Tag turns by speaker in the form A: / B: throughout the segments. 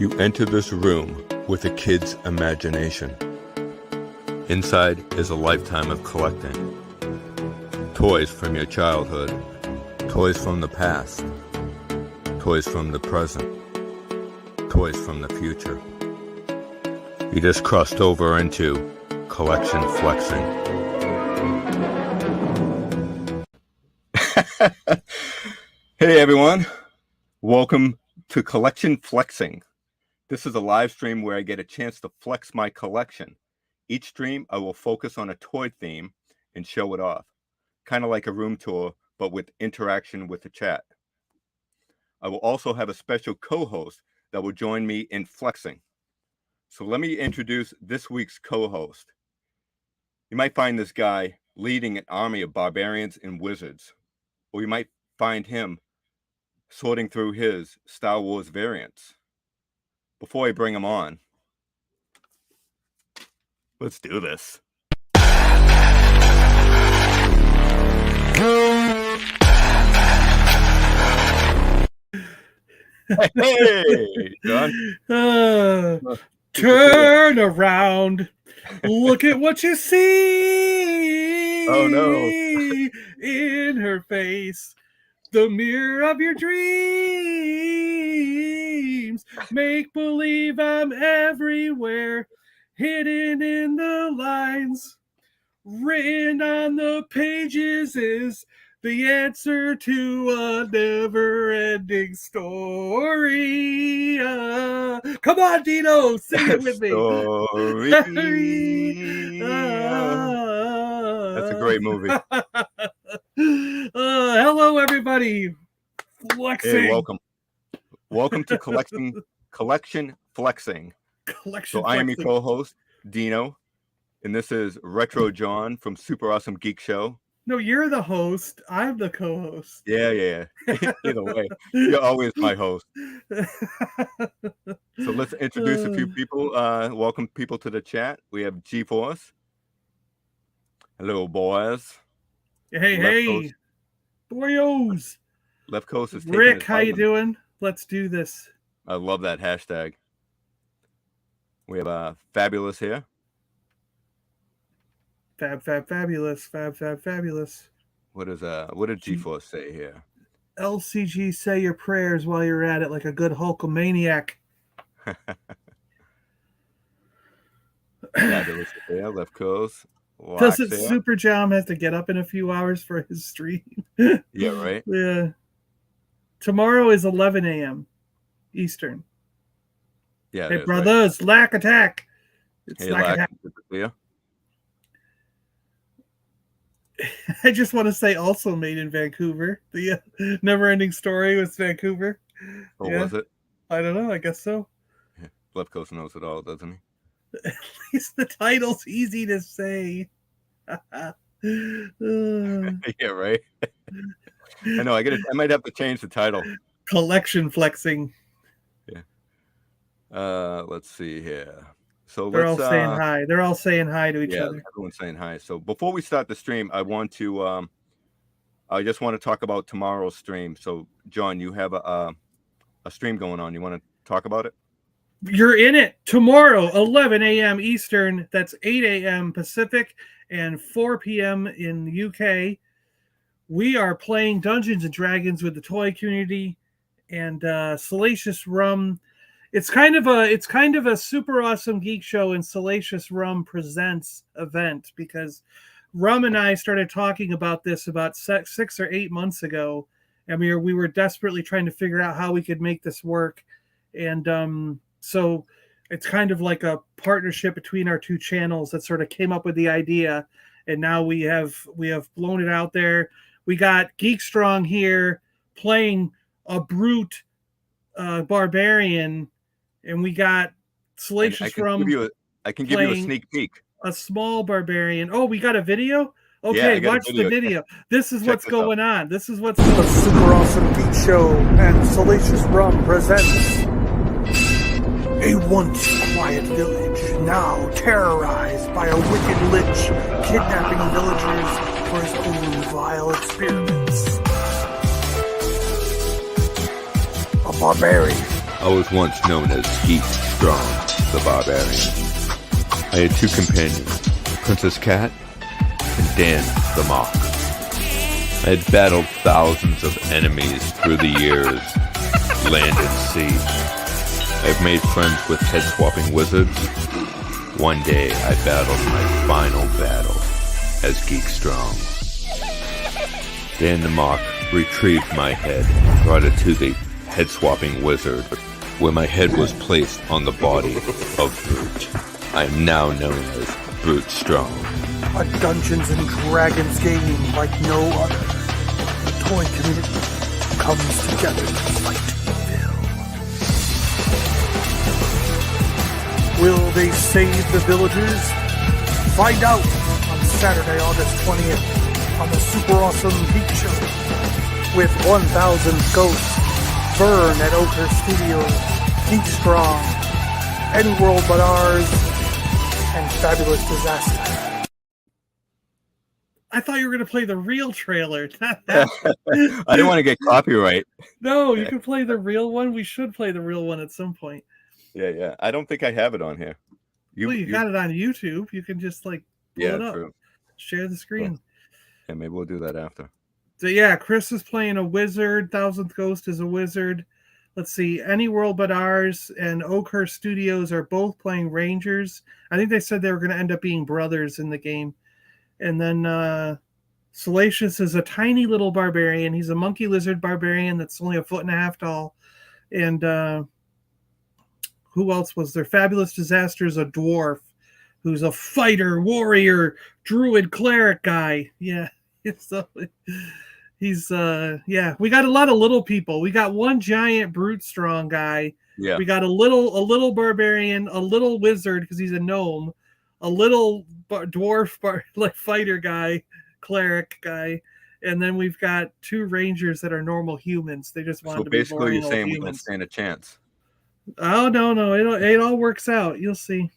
A: You enter this room with a kid's imagination. Inside is a lifetime of collecting. Toys from your childhood, toys from the past, toys from the present, toys from the future. You just crossed over into collection flexing. Hey everyone, welcome to Collection Flexing. This is a live stream where I get a chance to flex my collection. Each stream I will focus on a toy theme and show it off. Kind of like a room tour, but with interaction with the chat. I will also have a special co-host that will join me in flexing. So let me introduce this week's co-host. You might find this guy leading an army of barbarians and wizards, or you might find him sorting through his Star Wars variants. Before I bring him on, let's do this. Hey, John.
B: Turn around. Look at what you see.
A: Oh, no.
B: In her face. The mirror of your dreams. Make believe I'm everywhere. Hidden in the lines. Written on the pages is the answer to a never-ending story. Come on, Dino, sing it with me.
A: That's a great movie.
B: Hello, everybody. Flexing.
A: Hey, welcome to Collection Flexing. So I am your co-host, Dino, and this is Retro John from Super Awesome Geek Show.
B: No, you're the host. I'm the co-host.
A: Yeah. Either way, you're always my host. So let's introduce a few people. Welcome people to the chat. We have G-Force. Hello, boys.
B: Hey. Boyos.
A: Left Coast is taking
B: Rick, how you doing? Let's do this.
A: I love that hashtag. We have Fabulous here.
B: Fabulous.
A: What did G-Force say here?
B: LCG, say your prayers while you're at it like a good Hulkamaniac.
A: Fabulous here, Left Coast.
B: Doesn't Super Jam have to get up in a few hours for his stream?
A: Yeah, right?
B: Yeah. Tomorrow is 11 a.m. Eastern.
A: Yeah.
B: Hey, brothers, right. Lack attack. It's
A: hey,
B: Lack attack.
A: Yeah.
B: I just want to say also made in Vancouver. The never-ending story was Vancouver.
A: Oh, yeah. Was it?
B: I don't know. I guess so.
A: Yeah. Left Coast knows it all, doesn't he?
B: At least the title's easy to say.
A: Yeah, right. I know. I might have to change the title.
B: Collection flexing.
A: Yeah. Let's see here. So
B: they're all saying hi. They're all saying hi to each other.
A: Yeah, everyone's saying hi. So before we start the stream, I just want to talk about tomorrow's stream. So John, you have a stream going on. You want to talk about it?
B: You're in it tomorrow, 11 a.m. Eastern. That's 8 a.m. Pacific and 4 p.m. in the UK. We are playing Dungeons and Dragons with the toy community and Salacious Rum. It's kind of a Super Awesome Geek Show and Salacious Rum Presents event because Rum and I started talking about this about 6 or 8 months ago, and we were desperately trying to figure out how we could make this work. And so it's kind of like a partnership between our two channels that sort of came up with the idea, and now we have blown it out there. We got Geek Strong here playing a brute barbarian, and we got Salacious Rum.
A: I can give you a sneak peek.
B: A small barbarian. Oh, we got a video? Okay,
A: yeah,
B: watch the video. This is what's going on. This is what's
C: going on. The Super Awesome Geek Show and Salacious Rum presents a once quiet village, now terrorized by a wicked lich, kidnapping villagers for his own vile experiments. A barbarian
A: I was once known as Geek Strong, the Barbarian. I had two companions, Princess Cat and Dan the Mock. I had battled thousands of enemies through the years, land and sea. I've made friends with head-swapping wizards. One day I battled my final battle as Geek Strong. Dan the Mock retrieved my head and brought it to the head-swapping wizard, where my head was placed on the body of Brute. I am now known as Brute Strong.
C: A Dungeons and Dragons game like no other. The toy community comes together to fight evil. Will they save the villagers? Find out on Saturday, August 20th on the Super Awesome Geek Show with 1,000 Ghosts, Burn at Ochre Studios, Geek Strong, Any World But Ours, and Fabulous Disaster.
B: I thought you were going to play the real trailer.
A: I didn't want to get copyright.
B: No, you can play the real one. We should play the real one at some point.
A: Yeah. I don't think I have it on here.
B: You got it on YouTube. You can just pull it up.
A: True.
B: Share the screen.
A: Yeah, maybe we'll do that after.
B: So yeah, Chris is playing a wizard. 1,000th Ghost is a wizard. Let's see. Any World But Ours and Ochre Studios are both playing Rangers. I think they said they were going to end up being brothers in the game. And then Salacious is a tiny little barbarian. He's a monkey lizard barbarian that's only 1.5 feet tall. And who else was there? Fabulous Disaster is a dwarf who's a fighter, warrior, druid, cleric guy. Yeah. We got a lot of little people. We got one giant brute strong guy.
A: Yeah.
B: We got a little barbarian, a little wizard because he's a gnome, a little dwarf fighter guy, cleric guy, and then we've got 2 rangers that are normal humans. They just wanted to be boring. So basically, you're saying we don't
A: stand a chance.
B: Oh no, it all works out. You'll see.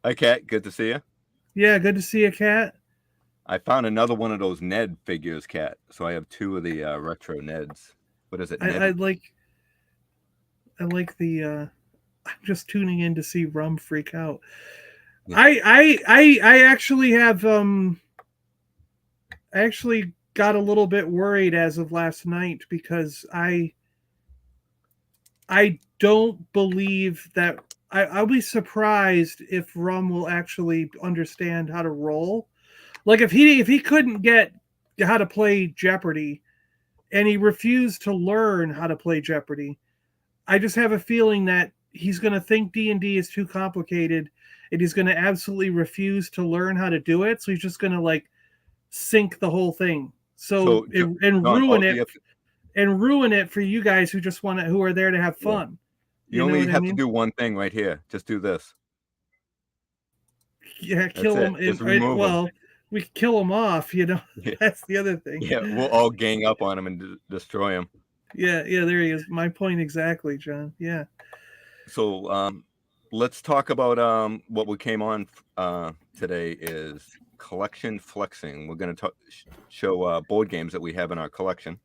A: Hi, Kat. Good to see you.
B: Yeah, good to see you, Kat.
A: I found another one of those Ned figures, Kat. So I have 2 of the retro Neds. What is it?
B: I like the. I'm just tuning in to see Rum freak out. Yeah. I actually have I actually got a little bit worried as of last night because I don't believe that I'll be surprised if Rum will actually understand how to roll. Like if he couldn't get how to play Jeopardy and he refused to learn how to play Jeopardy, I just have a feeling that he's going to think D&D is too complicated and he's going to absolutely refuse to learn how to do it. So he's just going to sink the whole thing. Ruin it for you guys who just who are there to have fun.
A: You only have to do one thing right here. Just do this.
B: Yeah, kill him. Well, we can kill him off, Yeah. That's the other thing.
A: Yeah, we'll all gang up on him and destroy him.
B: Yeah, there he is. My point exactly, John. Yeah.
A: So let's talk about what we came on today is collection flexing. We're going to show board games that we have in our collection.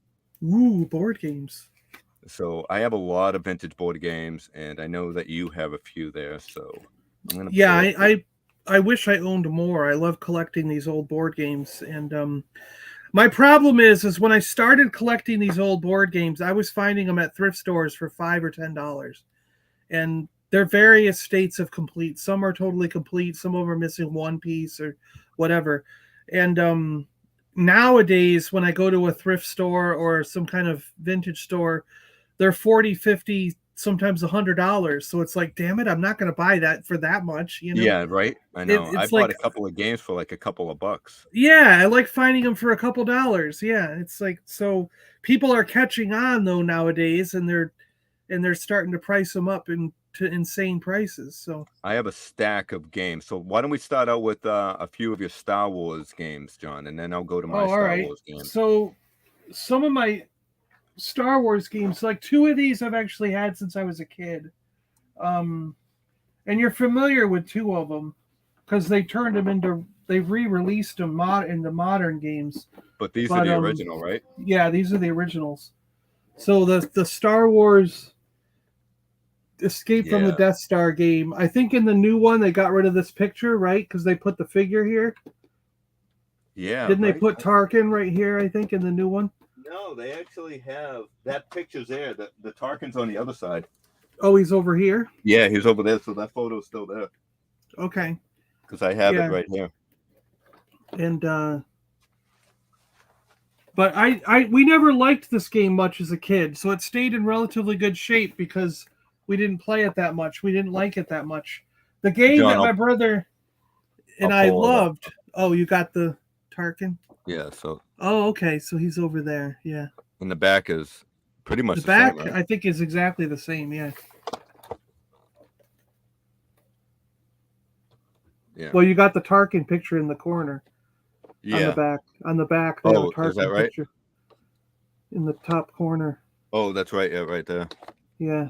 B: Ooh, board games.
A: So I have a lot of vintage board games, and I know that you have a few there. So I'm going to.
B: Yeah, I wish I owned more. I love collecting these old board games, and my problem is when I started collecting these old board games, I was finding them at thrift stores for $5 or $10, and they're various states of complete. Some are totally complete. Some of them are missing one piece or whatever. And nowadays, when I go to a thrift store or some kind of vintage store, they're $40, $50, sometimes $100. So it's like, damn it, I'm not going to buy that for that much.
A: Yeah, right. I know. I bought a couple of games for a couple of bucks.
B: Yeah, I like finding them for a couple dollars. Yeah, it's so people are catching on though nowadays, and they're starting to price them up to insane prices. So
A: I have a stack of games. So why don't we start out with a few of your Star Wars games, John, and then I'll go to my Star Wars games.
B: So some of my Star Wars games, 2 of these I've actually had since I was a kid. And you're familiar with 2 of them because they re-released them into modern games.
A: But these are the original, right?
B: Yeah, these are the originals. So the Star Wars Escape from the Death Star game. I think in the new one they got rid of this picture, right? Because they put the figure here.
A: Yeah.
B: Didn't they put Tarkin right here, I think, in the new one?
A: No, they actually have that picture's there. The Tarkin's on the other side.
B: Oh, he's over here?
A: Yeah, he's over there, so that photo's still there.
B: Okay.
A: Because I have it right here.
B: And but we never liked this game much as a kid, so it stayed in relatively good shape because we didn't play it that much. We didn't like it that much. The game that my brother and I loved. Oh, you got the Tarkin?
A: Yeah, so.
B: Oh, okay. So he's over there. Yeah.
A: And the back is pretty much
B: the back,
A: same, right?
B: I think, is exactly the same. Yeah.
A: Yeah.
B: Well, you got the Tarkin picture in the corner.
A: Yeah.
B: On the back. They have a Tarkin
A: is that right?
B: picture in the top corner.
A: Oh, that's right. Yeah, right there.
B: Yeah.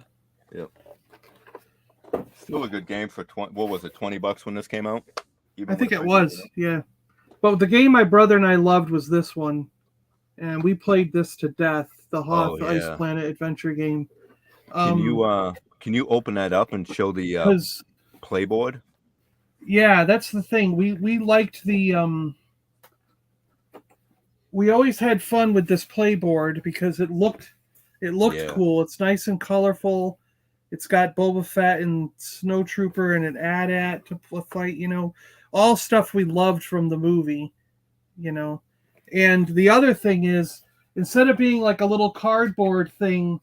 A: Yep. Still a good game for what was it, $20 when this came out?
B: I think it was, yeah. But the game my brother and I loved was this one, and we played this to death. The Hoth Ice Planet adventure game.
A: Can you open that up and show the playboard?
B: Yeah, that's the thing. We liked the we always had fun with this playboard because it looked cool. It's nice and colorful. It's got Boba Fett and Snowtrooper and an AT-AT to fight, all stuff we loved from the movie, And the other thing is, instead of being like a little cardboard thing,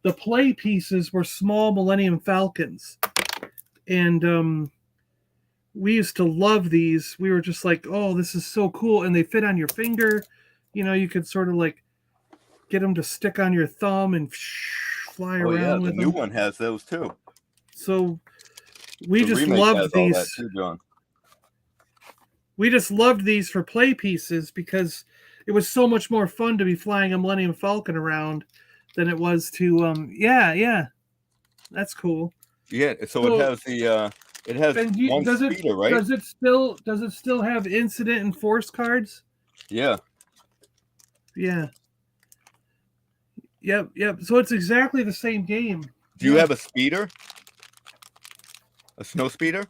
B: the play pieces were small Millennium Falcons. And we used to love these. We were just like, oh, this is so cool. And they fit on your finger. You could sort of like get them to stick on your thumb and fly around with them.
A: The new one has those too.
B: So we just loved these.
A: All that too, John.
B: We just loved these for play pieces because it was so much more fun to be flying a Millennium Falcon around than it was to that's cool.
A: Yeah, so it has the it has one speeder, right?
B: Does it still have incident and force cards?
A: Yeah.
B: Yeah. Yep. So it's exactly the same game.
A: Do you have a speeder? A snow speeder?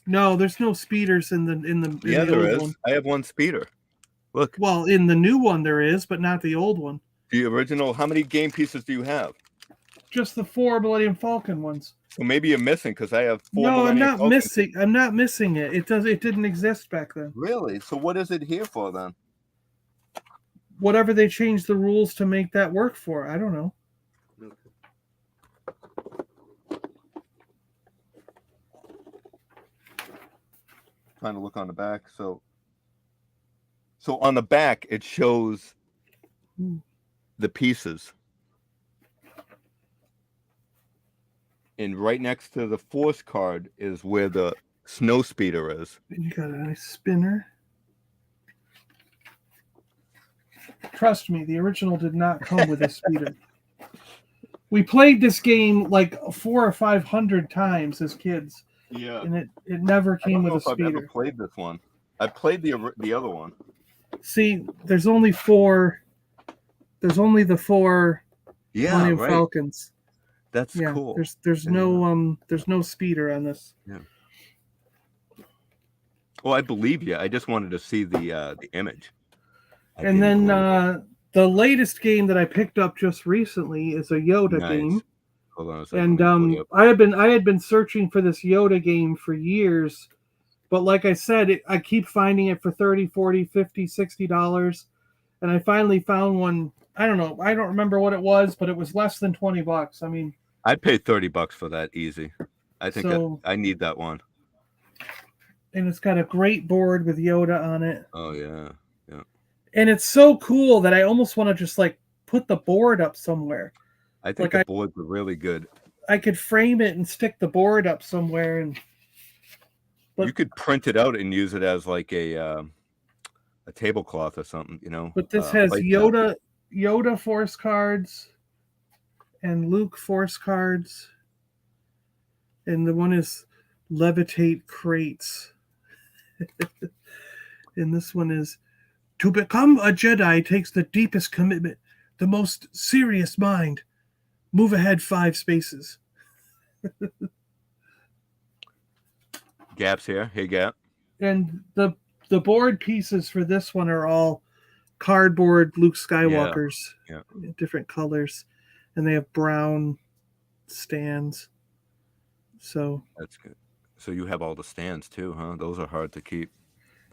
B: No, there's no speeders in the
A: there is.
B: one.
A: I have one speeder. Look.
B: Well, in the new one there is, but not the old one.
A: The original. How many game pieces do you have?
B: Just the 4 Millennium Falcon ones.
A: So maybe you're missing because I have 4.
B: No, I'm not missing. I'm not missing it. It didn't exist back then.
A: Really? So what is it here for then?
B: Whatever they changed the rules to make that work for. I don't know.
A: Trying to look on the back. So on the back it shows the pieces. And right next to the force card is where the snow speeder is.
B: You got a nice spinner. Trust me, the original did not come with a speeder. We played this game like 400 or 500 times as kids.
A: Yeah.
B: And it never came with a speeder.
A: I've never played this one. I played the other one.
B: See, there's only 4. There's only the 4 Millennium Falcons.
A: That's cool.
B: There's no speeder on this.
A: Yeah. Well, I believe you. I just wanted to see the image.
B: And then the latest game that I picked up just recently is a Yoda game.
A: Hold on a second.
B: And I had been searching for this Yoda game for years, but like I said, I keep finding it for $30, $40, $50, $60, and I finally found one. I don't know. I don't remember what it was, but it was less than $20. I mean,
A: I'd pay $30 for that easy. I think I need that one.
B: And it's got a great board with Yoda on it.
A: Oh yeah.
B: And it's so cool that I almost want to just like put the board up somewhere.
A: I think the boards are really good.
B: I could frame it and stick the board up somewhere, but
A: you could print it out and use it as like a tablecloth or something,
B: But this has Yoda force cards and Luke force cards, and the one is levitate crates. And this one is, to become a Jedi takes the deepest commitment, the most serious mind. Move ahead 5 spaces.
A: Gap's here. Hey, Gap.
B: And the board pieces for this one are all cardboard Luke Skywalkers,
A: Yeah.
B: in different colors, and they have brown stands. So
A: That's good. So you have all the stands too, huh? Those are hard to keep.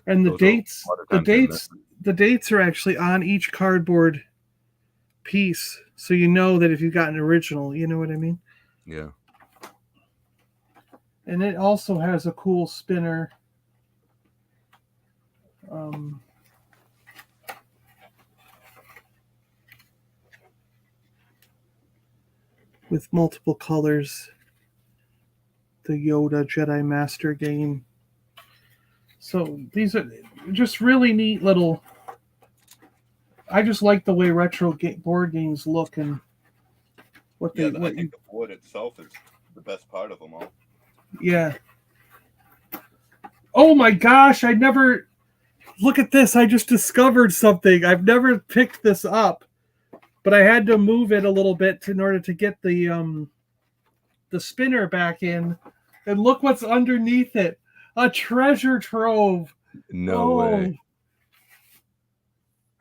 B: and the
A: Those are
B: dates,
A: a lot of
B: the
A: times they're
B: dates, the dates are actually on each cardboard piece, so you know that if you got an original, you know what I mean.
A: Yeah.
B: And it also has a cool spinner. With multiple colors, the Yoda Jedi Master Game. So these are just really neat little. I just like the way retro board games look and what they.
A: I think the board itself is the best part of them all.
B: Yeah. Oh my gosh! I never. Look at this! I just discovered something. I've never picked this up. But I had to move it a little bit in order to get the spinner back in. And look what's underneath it. A treasure trove.
A: No way.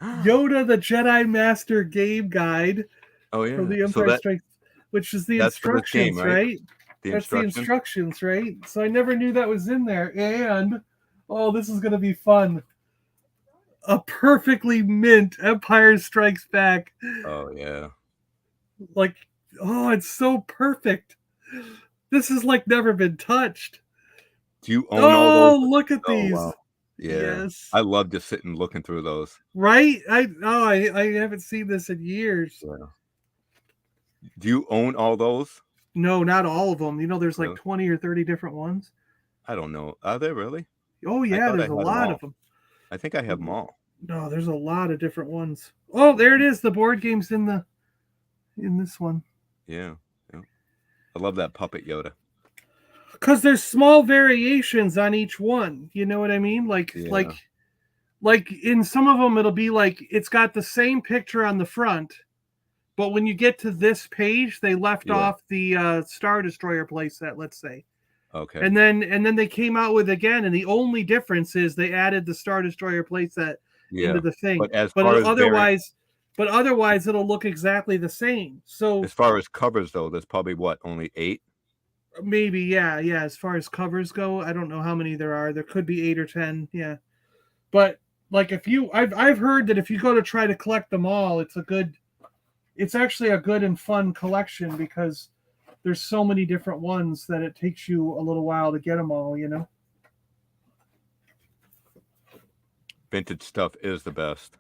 B: Yoda the Jedi Master Game Guide.
A: Oh, yeah.
B: From the Empire Strikes, which is the instructions,
A: game,
B: right?
A: That's
B: the instructions, right? So I never knew that was in there. And, oh, this is going to be fun. A perfectly mint Empire Strikes Back.
A: Oh, yeah.
B: Like, oh, it's so perfect. This has like never been touched.
A: Do you own all those?
B: Oh, look at these.
A: Wow. Yeah.
B: Yes.
A: I love just sitting looking through those.
B: Right? I haven't seen this in years.
A: Yeah. Do you own all those?
B: No, not all of them. You know, there's like
A: Really?
B: 20 or 30 different ones.
A: I don't know. Are there really?
B: Oh, yeah, there's a lot of them.
A: I think I have them all.
B: No, there's a lot of different ones. Oh, there it is. The board game's in this one.
A: Yeah. I love that puppet Yoda.
B: Because there's small variations on each one. You know what I mean? Like in some of them, it'll be like it's got the same picture on the front, but when you get to this page, they left off the Star Destroyer playset, let's say.
A: Okay.
B: And then they came out with again, and the only difference is they added the Star Destroyer playset into the thing. But otherwise, it'll look exactly the same. So
A: as far as covers, though, there's probably only 8.
B: Maybe, yeah. As far as covers go, I don't know how many there are. There could be 8 or 10, yeah. But like I've heard that if you go to try to collect them all, it's actually a good and fun collection because there's so many different ones that it takes you a little while to get them all, you know.
A: Vintage stuff is the best.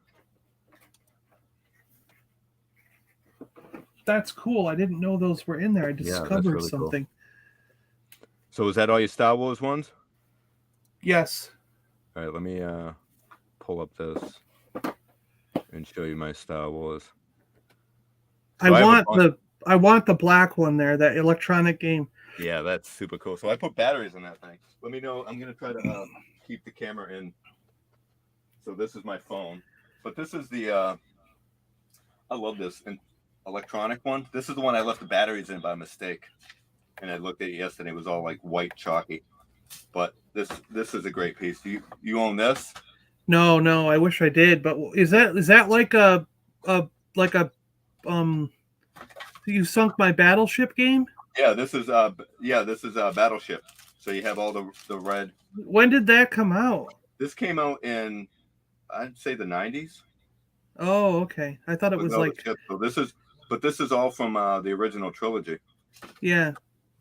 B: That's cool. I didn't know those were in there. I discovered really something.
A: Cool. So is that all your Star Wars ones?
B: Yes.
A: All right, let me pull up this and show you my Star Wars. So
B: I want the black one there, that electronic game.
A: Yeah, that's super cool. So I put batteries in that thing. Let me know. I'm gonna try to keep the camera in. So this is my phone, but this is the I love this electronic one. This is the one I left the batteries in by mistake, and I looked at it yesterday. It was all like white chalky, but this is a great piece. Do you own this?
B: No, I wish I did. But is that like a you sunk my Battleship game?
A: Yeah, this is Battleship. So you have all the red.
B: When did that come out?
A: This came out in, I'd say, the 90s.
B: Oh, okay. I thought it was like.
A: So this is all from the original trilogy.
B: Yeah.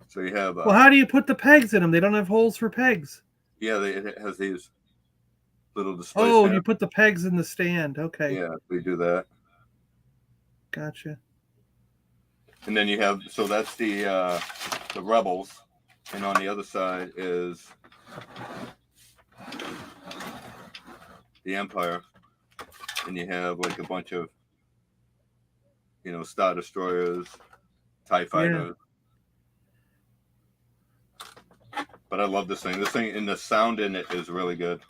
A: So you have.
B: Well, how do you put the pegs in them? They don't have holes for pegs.
A: Yeah, it has these little displays.
B: Oh, you put the pegs in the stand. Okay.
A: Yeah, we do that.
B: Gotcha.
A: And then you have, so that's the Rebels, and on the other side is the Empire, and you have like a bunch of, Star Destroyers, TIE Fighters. Yeah. But I love this thing. This thing, and the sound in it is really good.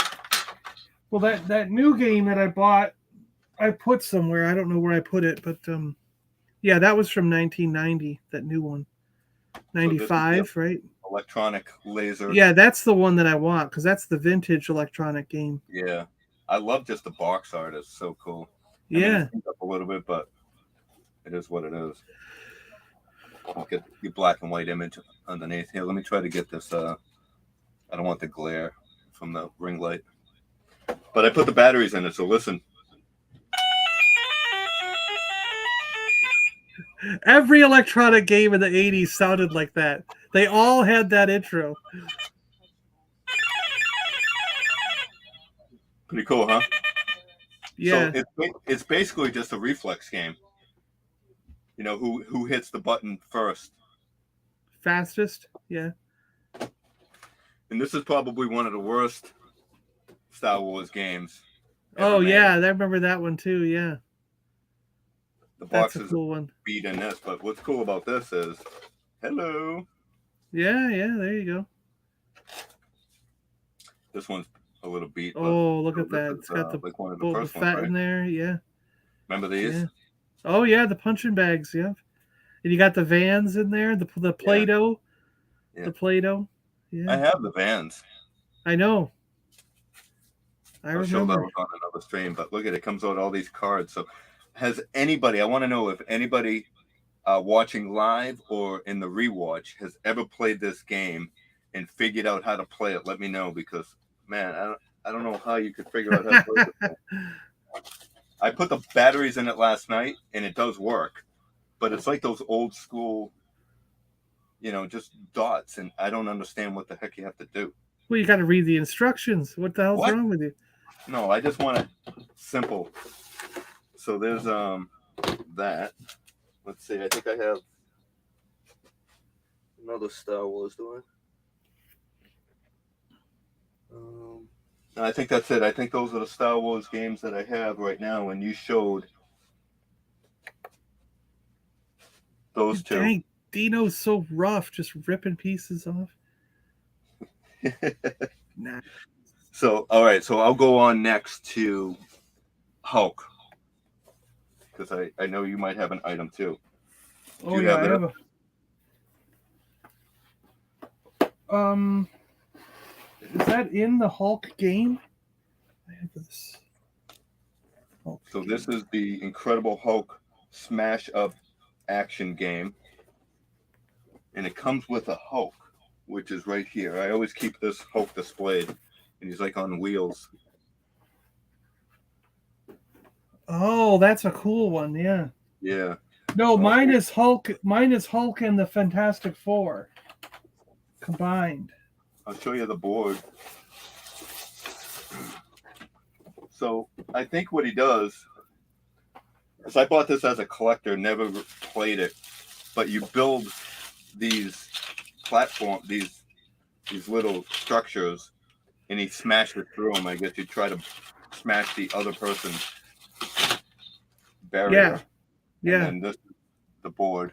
B: Well, that new game that I bought, I put somewhere. I don't know where I put it, but yeah, that was from 1990. That new one. 95, right?
A: Electronic laser.
B: Yeah, that's the one that I want because that's the vintage electronic game.
A: Yeah. I love just the box art. It's so cool.
B: Yeah.
A: I mean, it's beat up a little bit, but it is what it is. I'll get the black and white image underneath here. Let me try to get this. I don't want the glare from the ring light. But I put the batteries in it, so listen.
B: Every electronic game in the 80s sounded like that. They all had that intro.
A: Pretty cool, huh?
B: Yeah.
A: So it's basically just a reflex game. You know, who hits the button first.
B: Fastest? Yeah.
A: And this is probably one of the worst Star Wars games.
B: Oh, yeah. I remember that one, too. Yeah.
A: The
B: That's
A: box
B: a
A: is
B: cool one.
A: beat in this, but what's cool about this is, hello.
B: Yeah, there you go.
A: This one's a little beat.
B: Oh, look at that. It's got the
A: like one of the
B: Boba
A: first
B: Fett
A: ones, right?
B: in there. Yeah.
A: Remember these?
B: Yeah. Oh, yeah, the punching bags. Yeah. And you got the vans in there, the Play-Doh.
A: Yeah.
B: The Play-Doh. Yeah.
A: I have the vans.
B: I know.
A: I'll show those on another stream, but look at it. Comes out all these cards. So has anybody, I want to know if anybody watching live or in the rewatch has ever played this game and figured out how to play it. Let me know, because man, I don't know how you could figure out how to play this game. I put the batteries in it last night and it does work, but it's like those old school, you know, just dots, and I don't understand what the heck you have to do.
B: Well, you got to read the instructions. What the hell's wrong with you?
A: No, I just want it simple. So there's that. Let's see. I think I have another Star Wars, do I? No, I think that's it. I think those are the Star Wars games that I have right now, and you showed those two.
B: Dang, Dino's so rough, just ripping pieces off. Nah.
A: So, all right. So I'll go on next to Hulk, because I know you might have an item too.
B: Oh yeah, I have a. Is that in the Hulk game? I have this.
A: So this is the Incredible Hulk Smash Up action game, and it comes with a Hulk, which is right here. I always keep this Hulk displayed, and he's like on wheels.
B: Oh, that's a cool one. Yeah.
A: Yeah.
B: No, mine is Hulk. Mine is Hulk and the Fantastic Four combined.
A: I'll show you the board. So I think what he does is, I bought this as a collector, never played it, but you build these these little structures, and he smashes through them. I guess you try to smash the other person's barrier.
B: Yeah.
A: And this is the board.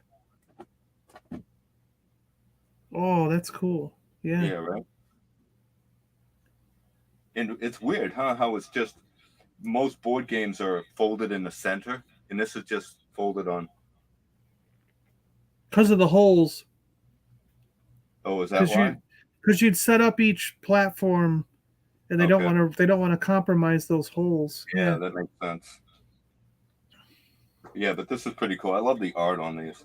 B: Oh, that's cool. Yeah.
A: Yeah, right. And it's weird, huh? How it's just, most board games are folded in the center, and this is just folded on.
B: Because of the holes.
A: Oh, is that why?
B: Because you'd set up each platform, and they don't want to compromise those holes.
A: Yeah, that makes sense. Yeah, but this is pretty cool. I love the art on these.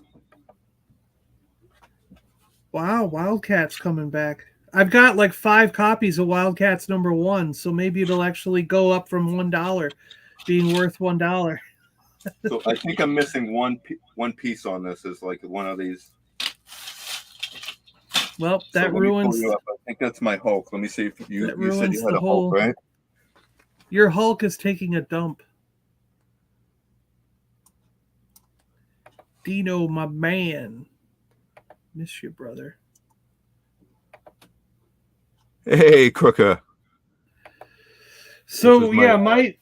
B: Wow, Wildcats coming back. I've got like 5 copies of Wildcats #1, so maybe it'll actually go up from $1 being worth $1.
A: So I think I'm missing one piece on this. Is like one of these.
B: Well, that ruins.
A: I think that's my Hulk. Let me see if you said you had a
B: whole...
A: Hulk, right?
B: Your Hulk is taking a dump. Dino, my man. Miss you, brother.
A: Hey, Crooker.
B: So yeah, my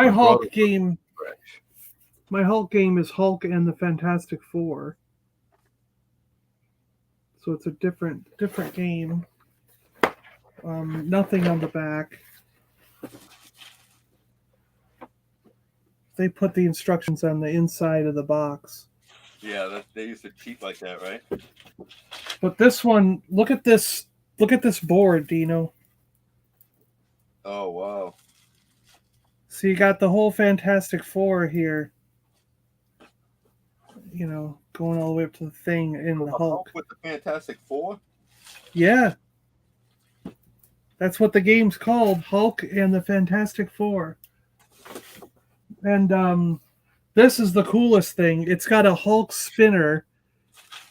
B: Hulk game. My Hulk game is Hulk and the Fantastic Four. So it's a different game. Nothing on the back. They put the instructions on the inside of the box.
A: Yeah, they used to cheat like that, right?
B: But this one, look at this board, Dino.
A: Oh, wow.
B: So you got the whole Fantastic Four here. You know, going all the way up to the thing in the Hulk.
A: With the Fantastic Four?
B: Yeah. That's what the game's called, Hulk and the Fantastic Four. And this is the coolest thing. It's got a Hulk spinner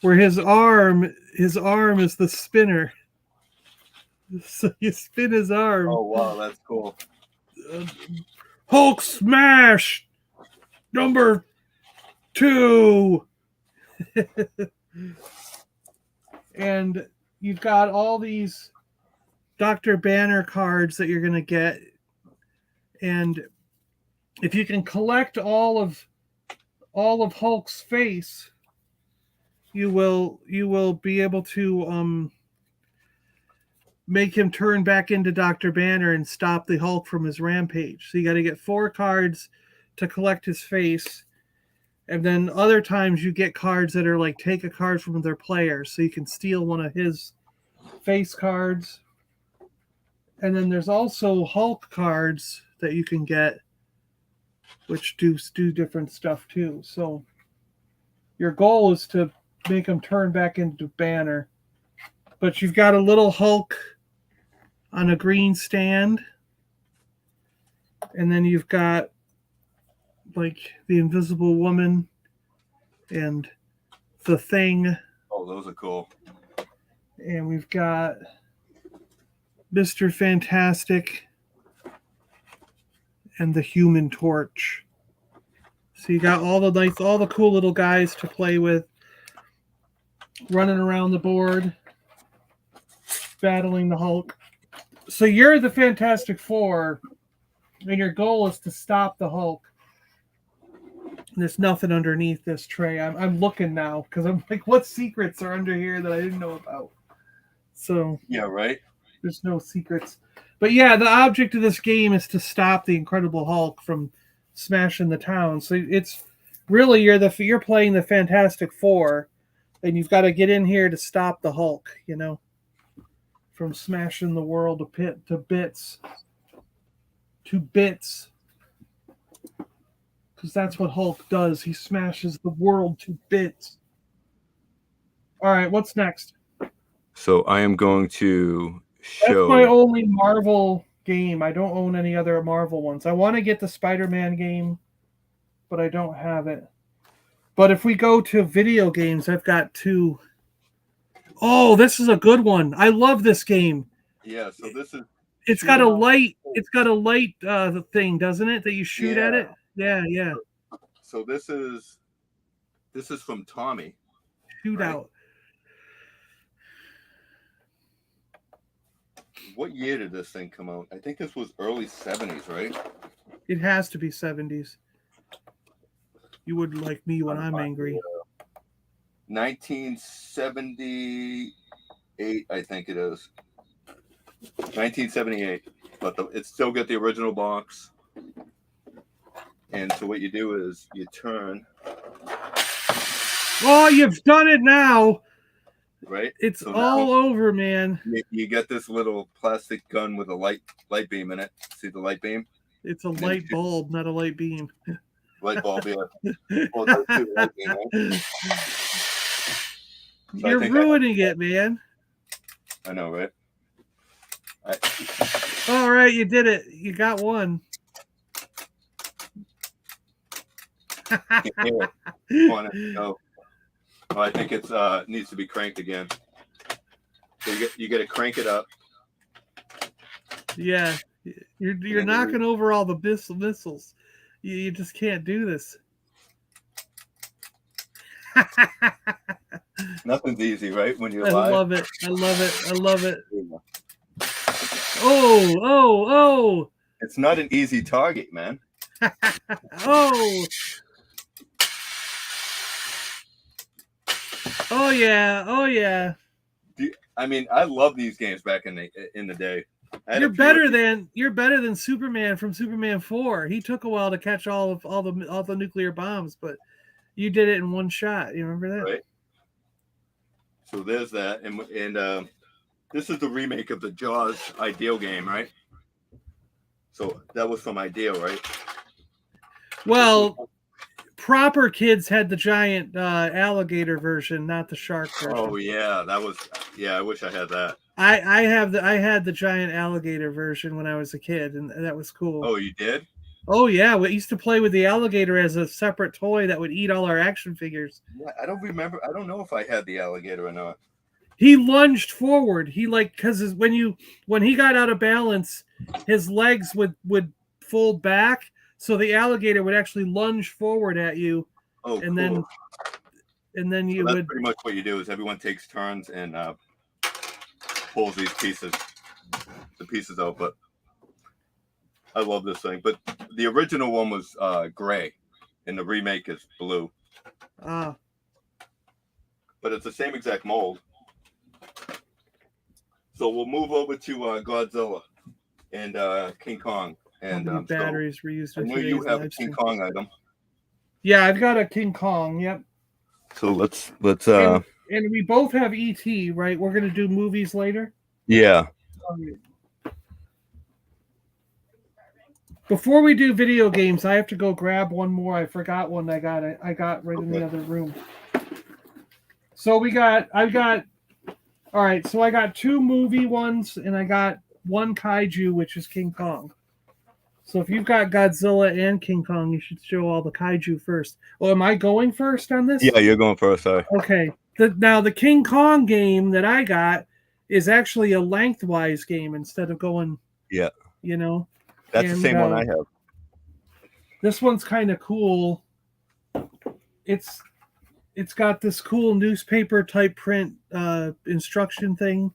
B: where his arm is the spinner. So you spin his arm.
A: Oh, wow, that's cool.
B: Hulk smash number 2. And you've got all these Dr. Banner cards that you're going to get. And if you can collect all of Hulk's face, you will be able to make him turn back into Dr. Banner and stop the Hulk from his rampage. So you got to get 4 cards to collect his face. And then other times you get cards that are like take a card from their players, so you can steal one of his face cards. And then there's also Hulk cards that you can get, which do different stuff too. So your goal is to make him turn back into Banner. But you've got a little Hulk on a green stand. And then you've got like the Invisible Woman and the Thing.
A: Oh, those are cool.
B: And we've got Mr. Fantastic and the Human Torch. So you got all the cool little guys to play with, running around the board, battling the Hulk. So you're the Fantastic Four, and your goal is to stop the Hulk. There's nothing underneath this tray. I'm looking now because I'm like, what secrets are under here that I didn't know about? So
A: yeah, right.
B: There's no secrets. But yeah, the object of this game is to stop the Incredible Hulk from smashing the town. So it's really you're playing the Fantastic Four, and you've got to get in here to stop the Hulk, you know, from smashing the world to bits. Because that's what Hulk does. He smashes the world to bits. All right, what's next?
A: So I am going to show.
B: That's my only Marvel game. I don't own any other Marvel ones. I want to get the Spider-Man game, but I don't have it. But if we go to video games, I've got 2. Oh, this is a good one. I love this game.
A: Yeah, so this is.
B: It's got a light. It's got a light thing, doesn't it? That you shoot at it. Yeah.
A: So this is from Tommy.
B: Shootout.
A: Right? What year did this thing come out? I think this was early 70s, right?
B: It has to be 70s. You wouldn't like me when I'm angry.
A: 1978, I think it is. 1978. But it's still got the original box. And so what you do is you turn.
B: Oh, you've done it now.
A: Right?
B: It's
A: so
B: all over, man.
A: You get this little plastic gun with a light beam in it. See the light beam?
B: It's a light bulb, not a light beam.
A: Light bulb, yeah. Well, that's too light beam, right? So
B: you're ruining it, man.
A: I know, right?
B: All right, you did it. You got one.
A: No. Oh, I think it's needs to be cranked again. So you got to crank it up.
B: Yeah, you're knocking over all the missiles. You just can't do this.
A: Nothing's easy, right? When you're
B: I
A: alive.
B: love it. I love it. Oh!
A: It's not an easy target, man.
B: Oh yeah.
A: I mean, I love these games back in the day.
B: You're better than Superman from Superman 4. He took a while to catch all the nuclear bombs, but You did it in one shot. You remember that?
A: Right. So there's that, and this is the remake of the Jaws Ideal game, right? So that was from Ideal, right?
B: Well, proper kids had the giant alligator version, not the shark version.
A: Oh yeah, that was I wish I had that.
B: I had the giant alligator version when I was a kid, and that was cool.
A: Oh, you did?
B: Oh yeah, we used to play with the alligator as a separate toy that would eat all our action figures.
A: Yeah, I don't remember. I don't know if I had the alligator or not.
B: He lunged forward. He because when he got out of balance, his legs would fold back, so the alligator would actually lunge forward at you.
A: Oh,
B: and
A: cool.
B: then you
A: that's
B: would
A: pretty much what you do is everyone takes turns and pulls the pieces out. But I love this thing. But the original one was gray, and the remake is blue.
B: Ah.
A: But it's the same exact mold. So we'll move over to Godzilla and King Kong. And
B: How many batteries were used?
A: I know you have a King Kong item.
B: Yeah, I've got a King Kong. Yep.
A: So let's
B: and we both have ET, right? We're gonna do movies later.
A: Yeah.
B: Before we do video games, I have to go grab one more. I forgot one. I got right in the other room. So all right. So I got 2 movie ones, and I got 1 kaiju, which is King Kong. So if you've got Godzilla and King Kong, you should show all the kaiju first. Oh, am I going first on this?
A: Yeah, you're going first. Sorry.
B: Okay. Now the King Kong game that I got is actually a lengthwise game instead of going.
A: Yeah.
B: You know.
A: That's the same one I have.
B: This one's kind of cool. It's got this cool newspaper type print instruction thing.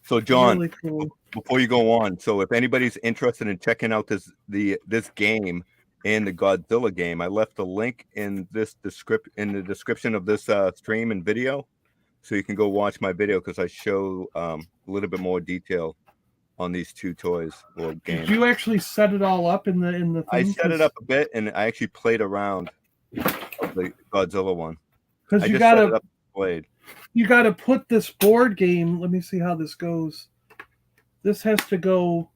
A: So John,
B: really cool.
A: Before you go on, so if anybody's interested in checking out this game and the Godzilla game, I left a link in the description of this stream and video, so you can go watch my video because I show a little bit more detail on these 2 toys or games.
B: Did you actually set it all up in the thing?
A: I set it up a bit, and I actually played around the Godzilla one.
B: Because you gotta put this board game. Let me see how this goes. This has to go.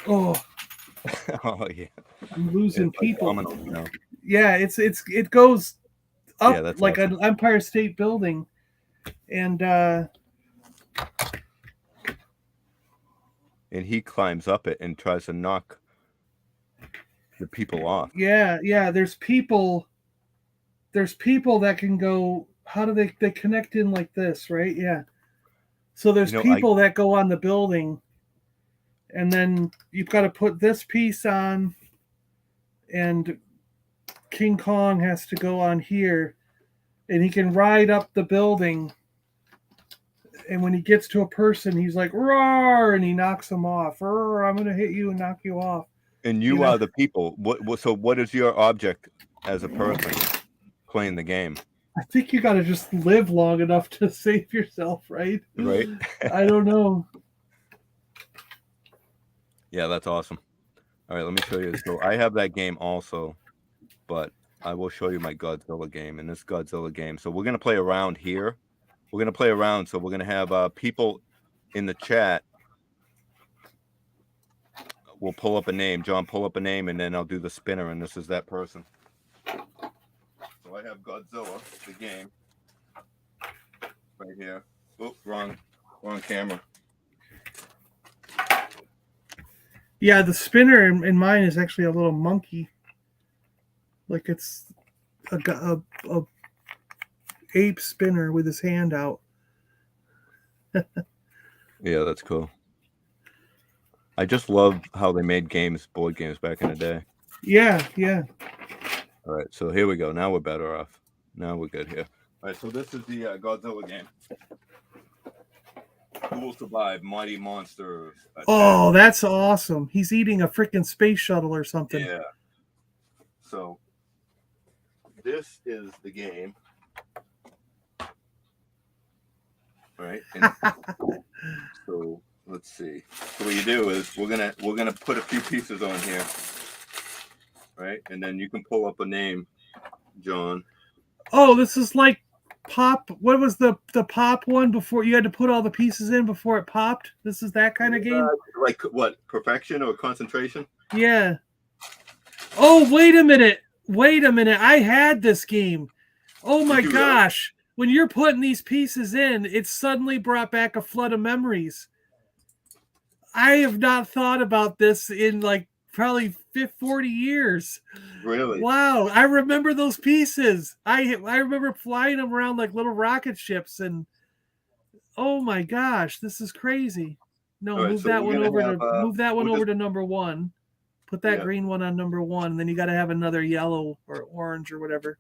B: Oh.
A: Oh yeah.
B: I'm losing people.
A: Like
B: yeah, it goes up like
A: awesome.
B: an Empire State Building, and
A: he climbs up it and tries to knock the people off.
B: Yeah. There's people that can go. How do they connect in like this, right? Yeah. So there's people that go on the building, and then you've got to put this piece on, and King Kong has to go on here, and he can ride up the building. And when he gets to a person, he's like, roar, and he knocks him off. Roar, I'm going to hit you and knock you off.
A: And you are the people. So what is your object as a person playing the game?
B: I think you got to just live long enough to save yourself, right?
A: Right.
B: I don't know.
A: Yeah, that's awesome. All right, let me show you. So I have that game also, but I will show you my Godzilla game. And this Godzilla game. So we're going to play around here. We're going to play around. So we're going to have people in the chat. We'll pull up a name. John, pull up a name, and then I'll do the spinner, and this is that person. So I have Godzilla, the game, right here. Oh, wrong camera.
B: Yeah, the spinner in mine is actually a little monkey. Like it's a ape spinner with his hand out.
A: Yeah, that's cool. I just love how they made board games back in the day.
B: Yeah.
A: All right, so here we go. Now we're better off. Now we're good here. All right, so this is the Godzilla game. Who will survive? Mighty monsters.
B: Oh, that's awesome. He's eating a freaking space shuttle or something.
A: Yeah. So this is the game. All right. And so let's see. So what you do is we're gonna put a few pieces on here. right? And then you can pull up a name, John.
B: Oh, this is like pop. What was the pop one before you had to put all the pieces in before it popped? This is that kind of game?
A: Like what? Perfection or concentration?
B: Yeah. Oh, wait a minute. I had this game. Oh my gosh. When you're putting these pieces in, it suddenly brought back a flood of memories. I have not thought about this in like probably 40 years.
A: Really?
B: Wow. I remember those pieces. I remember flying them around like little rocket ships, and oh my gosh, this is crazy. No,
A: All right,
B: move
A: so
B: that
A: we're
B: one
A: gonna
B: over
A: have,
B: move that one
A: we'll
B: over
A: just-
B: to number 1. Put that green one on number 1. Then you got to have another yellow or orange or whatever.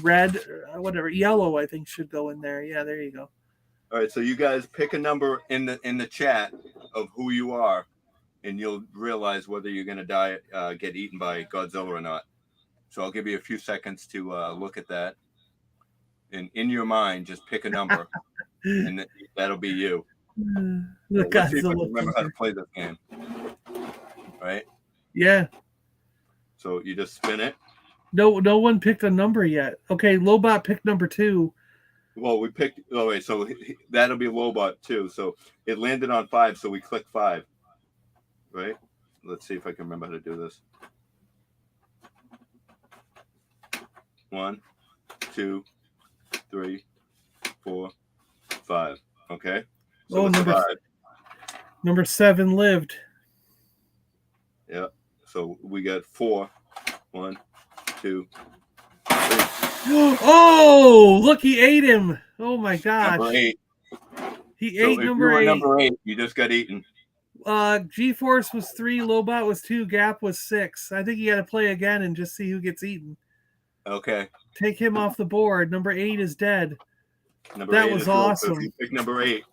B: Red, whatever. Yellow, I think, should go in there. Yeah, there you go.
A: All right, so you guys pick a number in the chat of who you are, and you'll realize whether you're gonna get eaten by Godzilla or not. So I'll give you a few seconds to look at that, and in your mind, just pick a number, and that'll be you. Let's see if I can remember how to play this game. All right.
B: Yeah.
A: So you just spin it.
B: No one picked a number yet. Okay, Lobot picked number 2.
A: Well, we picked. Oh wait, so that'll be Lobot too. So it landed on 5, so we click 5. Right. Let's see if I can remember how to do this. 1, 2, 3, 4, 5. Okay. So
B: number 7 lived.
A: Yeah. So we got 4. 1, 2, 3.
B: Oh, look, he ate him. Oh my gosh.
A: Number 8.
B: He ate number 8.
A: Number 8, you just got eaten.
B: G-Force was 3, Lobot was 2, Gap was 6. I think you got to play again and just see who gets eaten.
A: Okay.
B: Take him off the board. Number 8 is dead.
A: That
B: was awesome.
A: You pick number 8.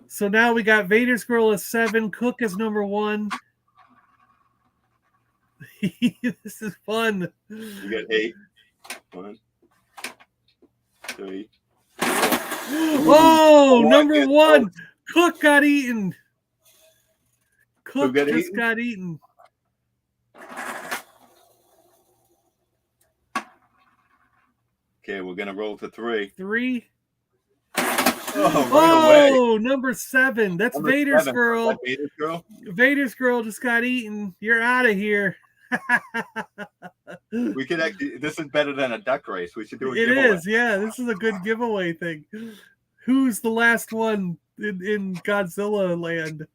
B: So now we got Vader's Girl as 7, Cook is number 1. This is fun.
A: You got 8. 1, 3.
B: Oh, number 1. Cook got eaten. Cook got eaten.
A: Okay, we're gonna roll to 3.
B: 3.
A: Oh, right away.
B: Number 7. That's
A: Number
B: Vader's
A: 7.
B: Girl.
A: That Vader's Girl.
B: Vader's Girl just got eaten. You're out of here.
A: We could actually. This is better than a duck race. We should do a
B: It
A: giveaway.
B: is, yeah. This is a good giveaway thing. Who's the last one in Godzilla land?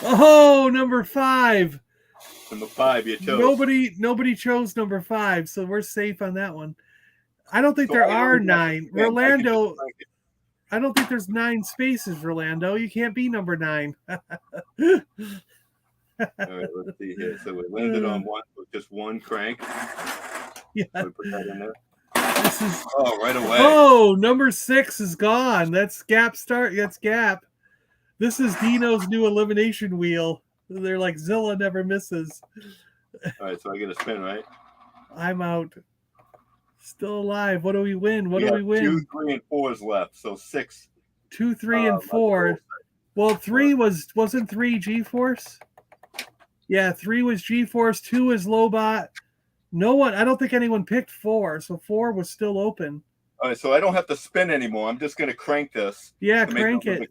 B: Oh, number 5.
A: Number 5, you chose.
B: Nobody chose number 5, so we're safe on that one. I don't think there are 9. Rolando, I don't think there's 9 spaces, Rolando. You can't be number 9.
A: All right, let's see here. So we landed on just one crank.
B: Yeah.
A: So we put that in there.
B: This is
A: right away.
B: Oh, number 6 is gone. That's Gap start. That's Gap. This is Dino's new elimination wheel. They're like Zilla never misses.
A: All right, so I get a spin, right?
B: I'm out. Still alive. What do we win? What do we win?
A: 2, 3, and 4s left. So 6.
B: 2, 3, and 4. Well, 3 wasn't 3 G-Force? Yeah, 3 was G-Force, 2 is Lobot. No one, I don't think anyone picked 4, so 4 was still open.
A: All right, so I don't have to spin anymore. I'm just going to crank this.
B: Yeah, crank it.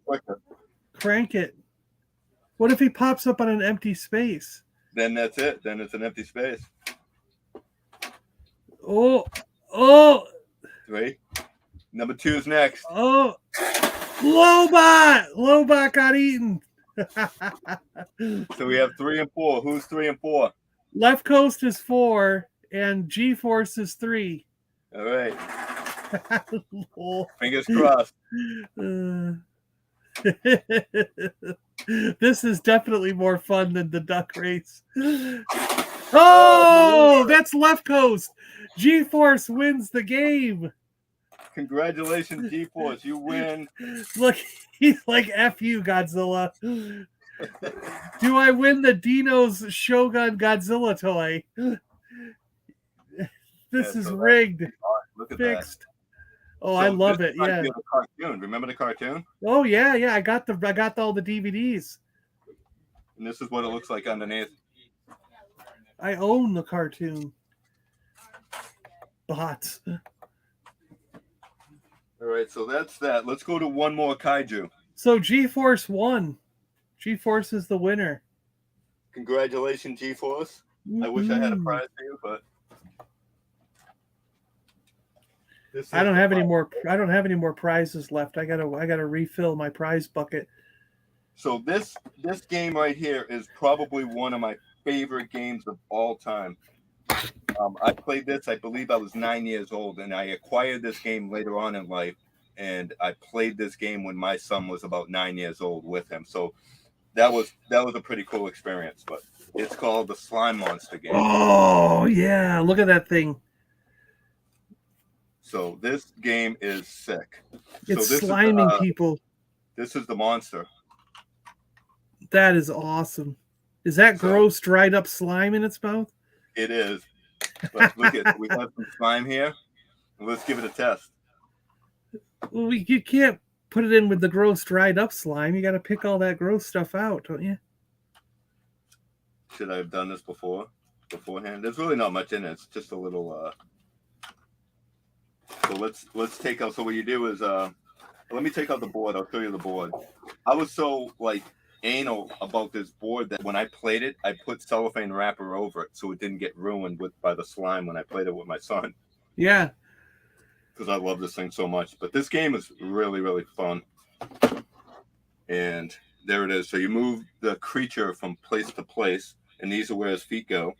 B: Crank it. What if he pops up on an empty space?
A: Then that's it. Then it's an empty space.
B: Oh.
A: 3. Number 2 is next.
B: Oh. Lobot got eaten.
A: So we have 3 and 4. Who's 3 and 4?
B: Left Coast is 4 and G-Force is 3.
A: All right. Fingers crossed.
B: This is definitely more fun than the duck race. Oh, that's Left Coast. G-Force wins the game.
A: Congratulations, G-Force. You win.
B: Look, he's like, F you, Godzilla. Do I win the Dino's Shogun Godzilla toy? This is rigged.
A: Look at
B: fixed.
A: That.
B: Oh, I love it. Yeah.
A: The cartoon. Remember the cartoon?
B: Oh yeah. I got all the DVDs.
A: And this is what it looks like underneath.
B: I own the cartoon. Bots.
A: All right, so that's that. Let's go to one more kaiju.
B: So G-Force won. G-Force is the winner.
A: Congratulations, G-Force. I wish I had a prize for you, but
B: I don't have any more. I don't have any more prizes left. I gotta refill my prize bucket.
A: So this game right here is probably one of my favorite games of all time. I played this, I believe I was 9 years old, and I acquired this game later on in life, and I played this game when my son was about 9 years old with him. So that was a pretty cool experience. But it's called the Slime Monster game.
B: Oh yeah, look at that thing.
A: So this game is sick.
B: It's
A: so this
B: sliming
A: is,
B: people.
A: This is the monster.
B: That is awesome. Is that gross, dried up slime in its mouth?
A: It is. But look at we have some slime here. Let's give it a test.
B: Well, you can't put it in with the gross, dried up slime. You got to pick all that gross stuff out, don't you?
A: Should I have done this beforehand? There's really not much in it. It's just a little. So let's take out. So what you do is let me take out the board. I'll show you the board. I was so anal about this board that when I played it, I put cellophane wrapper over it so it didn't get ruined by the slime when I played it with my son.
B: Yeah.
A: Because I love this thing so much. But this game is really, really fun. And there it is. So you move the creature from place to place, and these are where his feet go.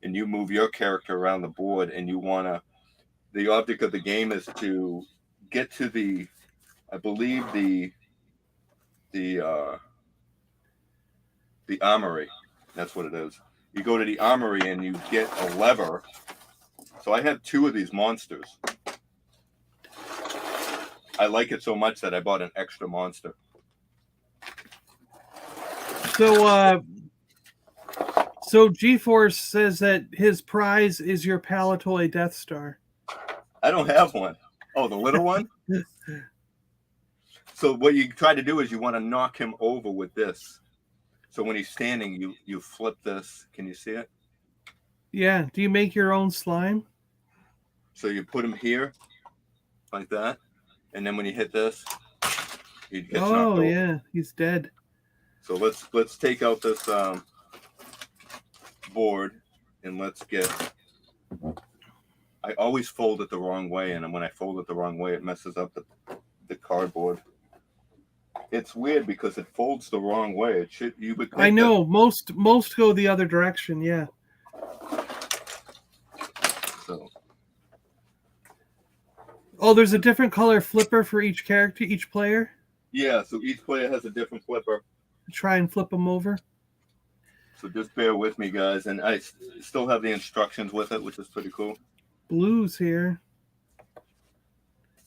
A: And you move your character around the board, and you want to. The object of the game is to get to the, I believe the armory. That's what it is. You go to the armory and you get a lever. So I have 2 of these monsters. I like it so much that I bought an extra monster.
B: So G-Force says that his prize is your Palatoy Death Star.
A: I don't have one. Oh, the little one? So what you try to do is you want to knock him over with this. So when he's standing, you flip this. Can you see it?
B: Yeah. Do you make your own slime?
A: So you put him here, like that. And then when you hit this, he gets knocked over.
B: Yeah. He's dead.
A: So let's take out this board and let's get. I always fold it the wrong way, and when I fold it the wrong way, it messes up the cardboard. It's weird because it folds the wrong way. It should you would.
B: I know most go the other direction. Yeah.
A: So.
B: Oh, there's a different color flipper for each character, each player.
A: Yeah, so each player has a different flipper.
B: Try and flip them over.
A: So just bear with me, guys, and I still have the instructions with it, which is pretty cool.
B: Blue's here.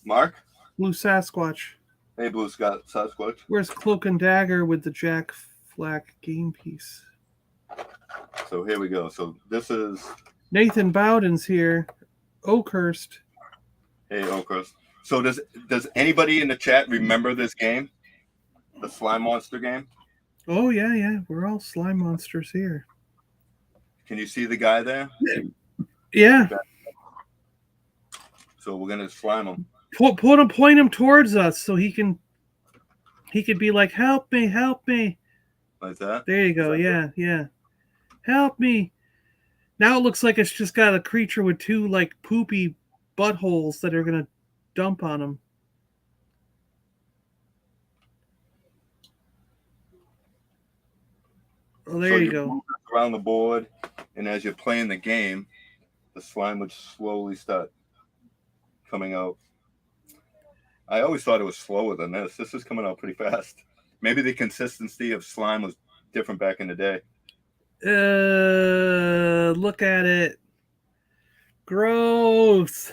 A: Mark?
B: Blue Sasquatch.
A: Hey, Blue Sasquatch.
B: Where's Cloak and Dagger with the Jack Flack game piece?
A: So here we go. So this is...
B: Nathan Bowden's here. Oakhurst.
A: Hey, Oakhurst. So does anybody in the chat remember this game? The Slime Monster game?
B: Oh, yeah. We're all slime monsters here.
A: Can you see the guy there?
B: Yeah.
A: So we're gonna slime him.
B: Point him towards us so he could be like, help me.
A: Like that?
B: There you go. Yeah. Help me. Now it looks like it's just got a creature with 2 poopy buttholes that are gonna dump on him. Oh, there you go.
A: Move around the board, and as you're playing the game, the slime would slowly start coming out. I always thought it was slower than this. This is coming out pretty fast. Maybe the consistency of slime was different back in the day.
B: Look at it. Gross.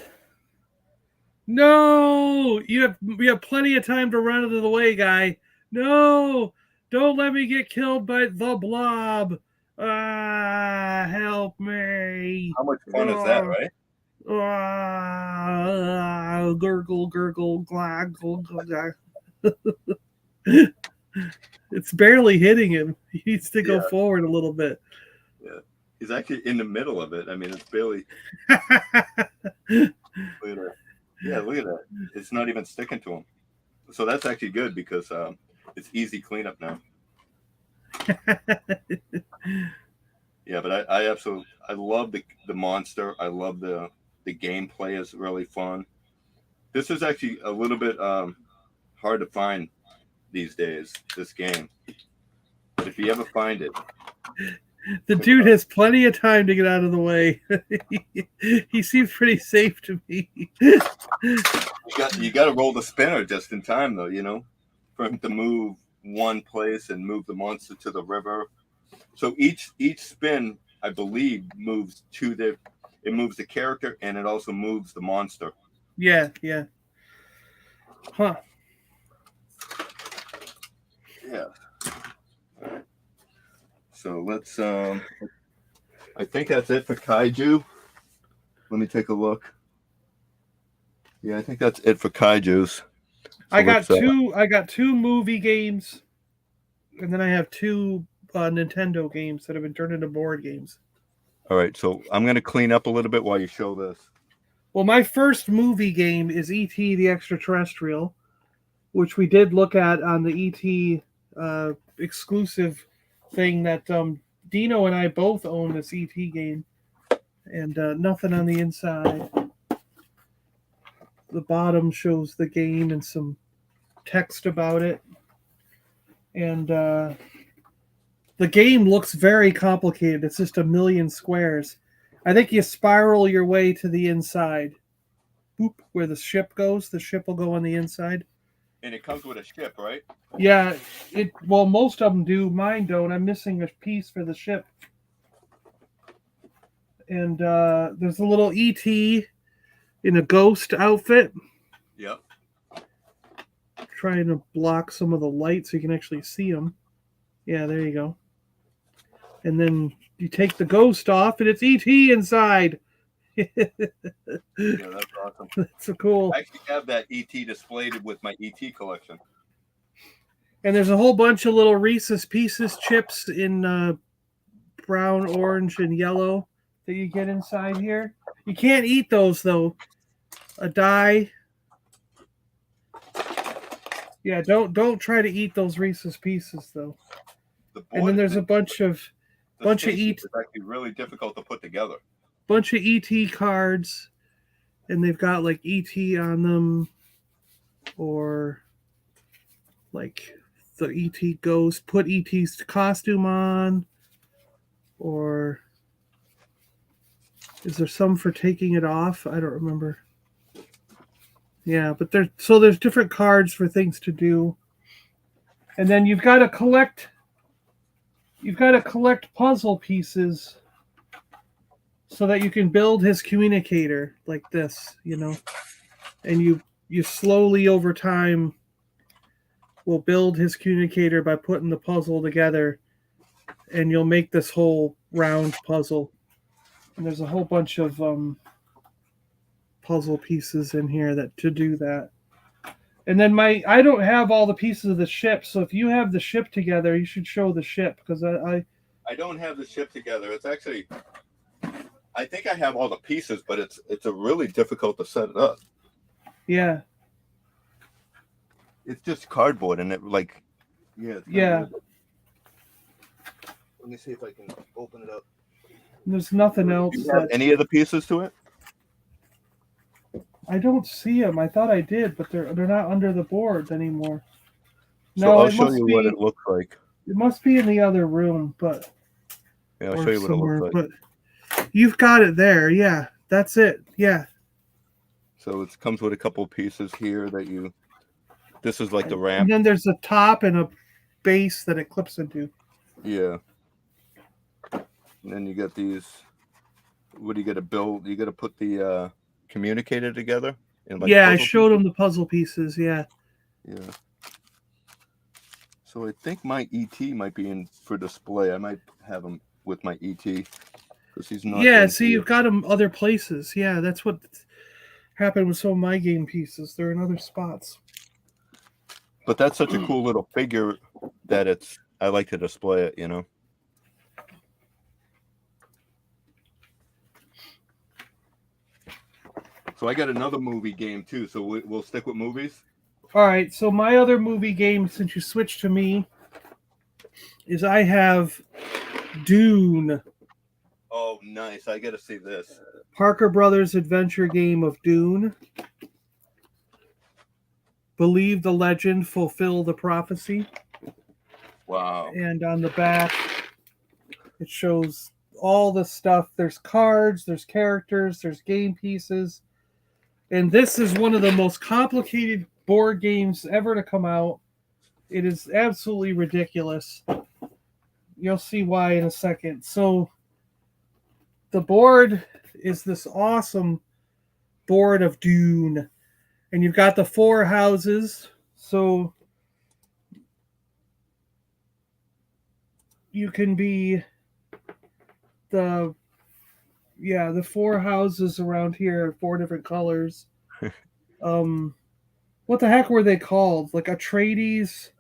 B: No, you have plenty of time to run out of the way, guy. No, don't let me get killed by the blob. Help me.
A: How much fun is that, right?
B: Gurgle, glaggle. It's barely hitting him. He needs to go forward a little bit.
A: Yeah. He's actually in the middle of it. I mean, it's barely. Look at that. Yeah, look at that. It's not even sticking to him. So that's actually good because it's easy cleanup now. Yeah, but I absolutely love the monster. I love the gameplay is really fun. This is actually a little bit hard to find these days, this game. But if you ever find it,
B: the dude has plenty of time to get out of the way. He seems pretty safe to me.
A: you got to roll the spinner just in time, though. You know, for him to move one place and move the monster to the river. So each spin, I believe, moves it moves the character and it also moves the monster.
B: Yeah. Huh.
A: Yeah. All right. So let's I think that's it for Kaiju. Let me take a look. Yeah, I think that's it for Kaijus. So
B: I got two movie games, and then I have two Nintendo games that have been turned into board games.
A: All right, so I'm going to clean up a little bit while you show this.
B: Well, my first movie game is E.T. the Extraterrestrial, which we did look at on the E.T. Exclusive thing that Dino and I both own this E.T. game, and nothing on the inside. The bottom shows the game and some text about it. And the game looks very complicated. It's just a million squares. I think you spiral your way to the inside. Boop, where the ship goes. The ship will go on the inside.
A: And it comes with a ship, right?
B: Yeah. Well, most of them do. Mine don't. I'm missing a piece for the ship. And there's a little E.T. in a ghost outfit.
A: Yep.
B: Trying to block some of the light so you can actually see them. Yeah, there you go. And then you take the ghost off, and it's E.T. inside.
A: Yeah, that's awesome.
B: That's so cool.
A: I actually have that E.T. displayed with my E.T. collection.
B: And there's a whole bunch of little Reese's Pieces chips in brown, orange, and yellow that you get inside here. You can't eat those, though. A die. Yeah, don't try to eat those Reese's Pieces, though. And then there's a bunch of
A: ET. It's actually really difficult to put together.
B: Bunch of ET cards, and they've got like ET on them, or like the ET ghost. Put ET's costume on, or is there some for taking it off? I don't remember. Yeah, but there's different cards for things to do, and then you've got to collect puzzle pieces so that you can build his communicator like this, you know. And you slowly over time will build his communicator by putting the puzzle together, and you'll make this whole round puzzle. And there's a whole bunch of puzzle pieces in here to do that. And then I don't have all the pieces of the ship, so if you have the ship together, you should show the ship, because I
A: don't have the ship together. It's actually, I think I have all the pieces, but it's a really difficult to set it up.
B: Yeah.
A: It's just cardboard, and it like, yeah.
B: Yeah.
A: Let me see if I can open it up.
B: There's nothing else.
A: Do you have any of the pieces to it?
B: I don't see them. I thought I did, but they're not under the boards anymore.
A: So
B: No,
A: I'll show you what it looks like.
B: It must be in the other room, but
A: yeah, I'll show you what it looks like.
B: But you've got it there. Yeah, that's it. Yeah.
A: So it comes with a couple pieces here that this is like the ramp.
B: And then there's a top and a base that it clips into.
A: Yeah. And then you got these. What do you got to build? You got to put the communicator together.
B: Yeah, I showed them the puzzle pieces. Yeah.
A: Yeah. So I think my ET might be in for display. I might have him with my ET because he's not.
B: Yeah, see, you've got him other places. Yeah, that's what happened with some of my game pieces. They're in other spots.
A: But that's such a cool little figure that I like to display it, you know. So I got another movie game too. So we'll stick with movies.
B: All right. So my other movie game, since you switched to me, is I have Dune.
A: Oh, nice! I got to see this.
B: Parker Brothers adventure game of Dune. Believe the legend, fulfill the prophecy.
A: Wow.
B: And on the back, it shows all the stuff. There's cards, there's characters, there's game pieces. And this is one of the most complicated board games ever to come out. It is absolutely ridiculous. You'll see why in a second. So the board is this awesome board of Dune. And you've got the 4 houses. So you can be the 4 houses around here, 4 different colors. What the heck were they called? Like Atreides?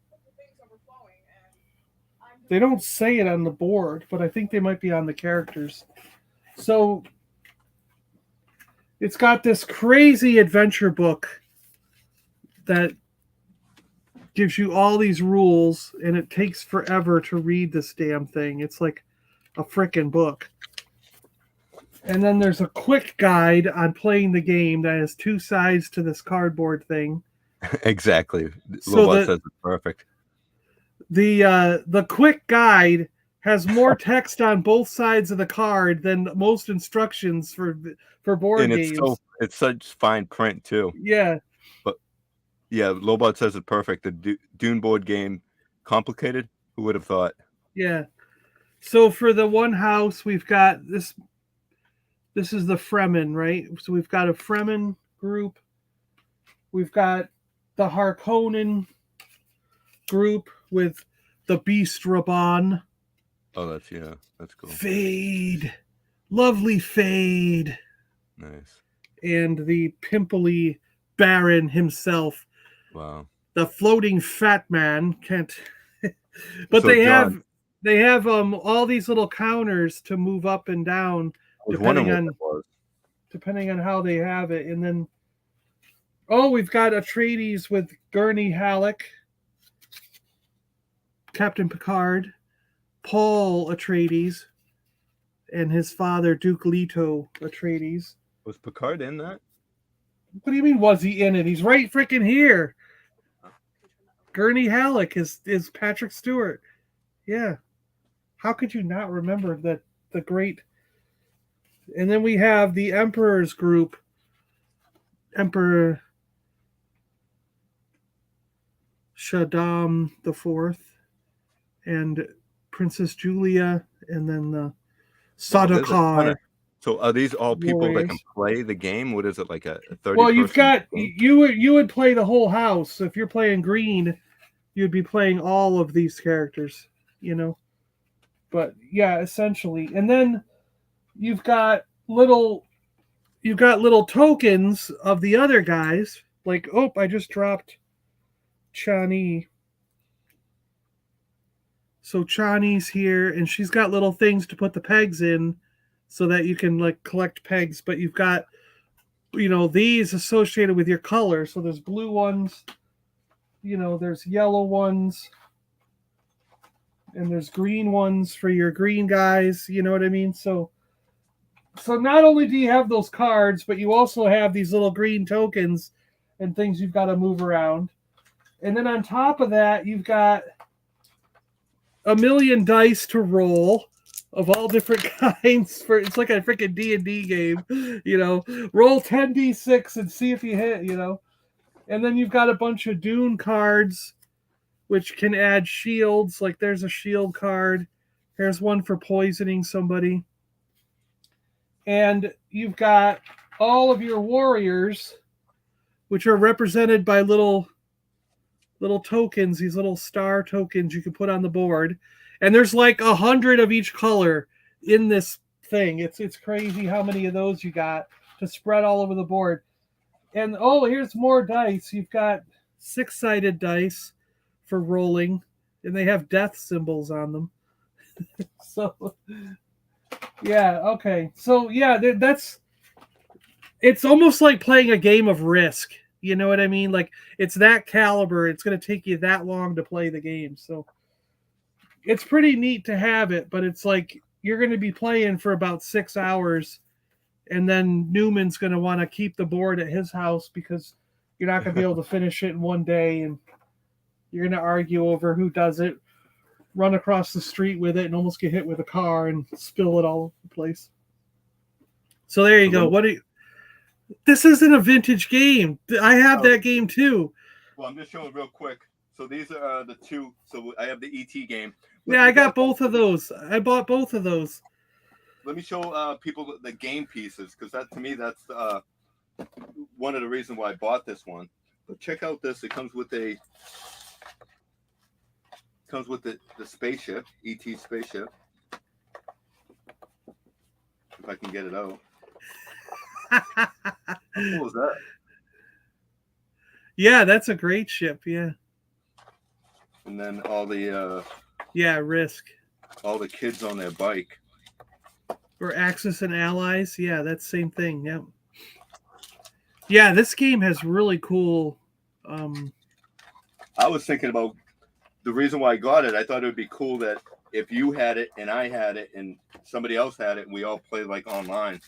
B: They don't say it on the board, but I think they might be on the characters. So it's got this crazy adventure book that gives you all these rules, and it takes forever to read this damn thing. It's like a frickin' book. And then there's a quick guide on playing the game that has 2 sides to this cardboard thing.
A: Exactly.
B: So
A: Lobot says it's perfect.
B: The quick guide has more text on both sides of the card than most instructions for board
A: And
B: games.
A: it's such fine print too.
B: Yeah.
A: But yeah, Lobot says it's perfect. The Dune board game, complicated. Who would have thought?
B: Yeah. So for the one house, we've got this. This is the Fremen, right? So we've got a Fremen group. We've got the Harkonnen group with the Beast Raban.
A: Oh, that's cool.
B: Fade. Lovely Fade.
A: Nice.
B: And the pimply Baron himself.
A: Wow.
B: The floating fat man can't. But
A: So,
B: they
A: John,
B: have all these little counters to move up and down
A: I was wondering what that was.
B: depending on how they have it. And then we've got Atreides with Gurney Halleck, Captain Picard, Paul Atreides, and his father Duke Leto Atreides.
A: Was Picard in that?
B: What do you mean was he in it? He's right freaking here. Gurney Halleck is Patrick Stewart. Yeah. How could you not remember that the great... And then we have the Emperor's group. Emperor Shaddam IV and Princess Julia, and then the Sardaukar.
A: So are these all people that
B: Warriors.
A: can play the game? What is it, like a 30?
B: Well, you've got
A: game?
B: you would play the whole house. So if you're playing green, you'd be playing all of these characters, But yeah, essentially. And then you've got little tokens of the other guys. Like, I just dropped Chani. So Chani's here, and she's got little things to put the pegs in so that you can like collect pegs, but you've got these associated with your color. So there's blue ones, there's yellow ones, and there's green ones for your green guys, you know what I mean? So not only do you have those cards, but you also have these little green tokens and things you've got to move around. And then on top of that, you've got a million dice to roll of all different kinds. It's like a freaking D&D game, Roll 10d6 and see if you hit, And then you've got a bunch of Dune cards, which can add shields. Like there's a shield card. Here's one for poisoning somebody. And you've got all of your warriors, which are represented by little tokens, these little star tokens you can put on the board. And there's like 100 of each color in this thing. It's crazy how many of those you got to spread all over the board. And here's more dice. You've got 6-sided dice for rolling, and they have death symbols on them. So yeah, okay. So yeah, that's It's almost like playing a game of Risk. You know what I mean? Like it's that caliber. It's going to take you that long to play the game. So it's pretty neat to have it, but it's like you're going to be playing for about 6 hours, and then Newman's going to want to keep the board at his house because you're not going to be able to finish it in one day, and you're going to argue over who does it, run across the street with it, and almost get hit with a car and spill it all over the place. So there you go. This isn't a vintage game. I have that game too.
A: Well, I'm just showing real quick. So these are the two. So I have the ET game.
B: Yeah, I got both of those. I bought both of those.
A: Let me show people the game pieces, because that, to me, that's one of the reasons why I bought this one. But check out this. It comes with the spaceship, ET spaceship. If I can get it out. How cool is that?
B: Yeah, that's a great ship. Yeah.
A: And then all the
B: Risk.
A: All the kids on their bike.
B: Or Axis and Allies. Yeah, that's the same thing. Yep. Yeah, this game has really cool.
A: I was thinking about the reason why I got it. I thought it would be cool that if you had it and I had it and somebody else had it, and we all played like online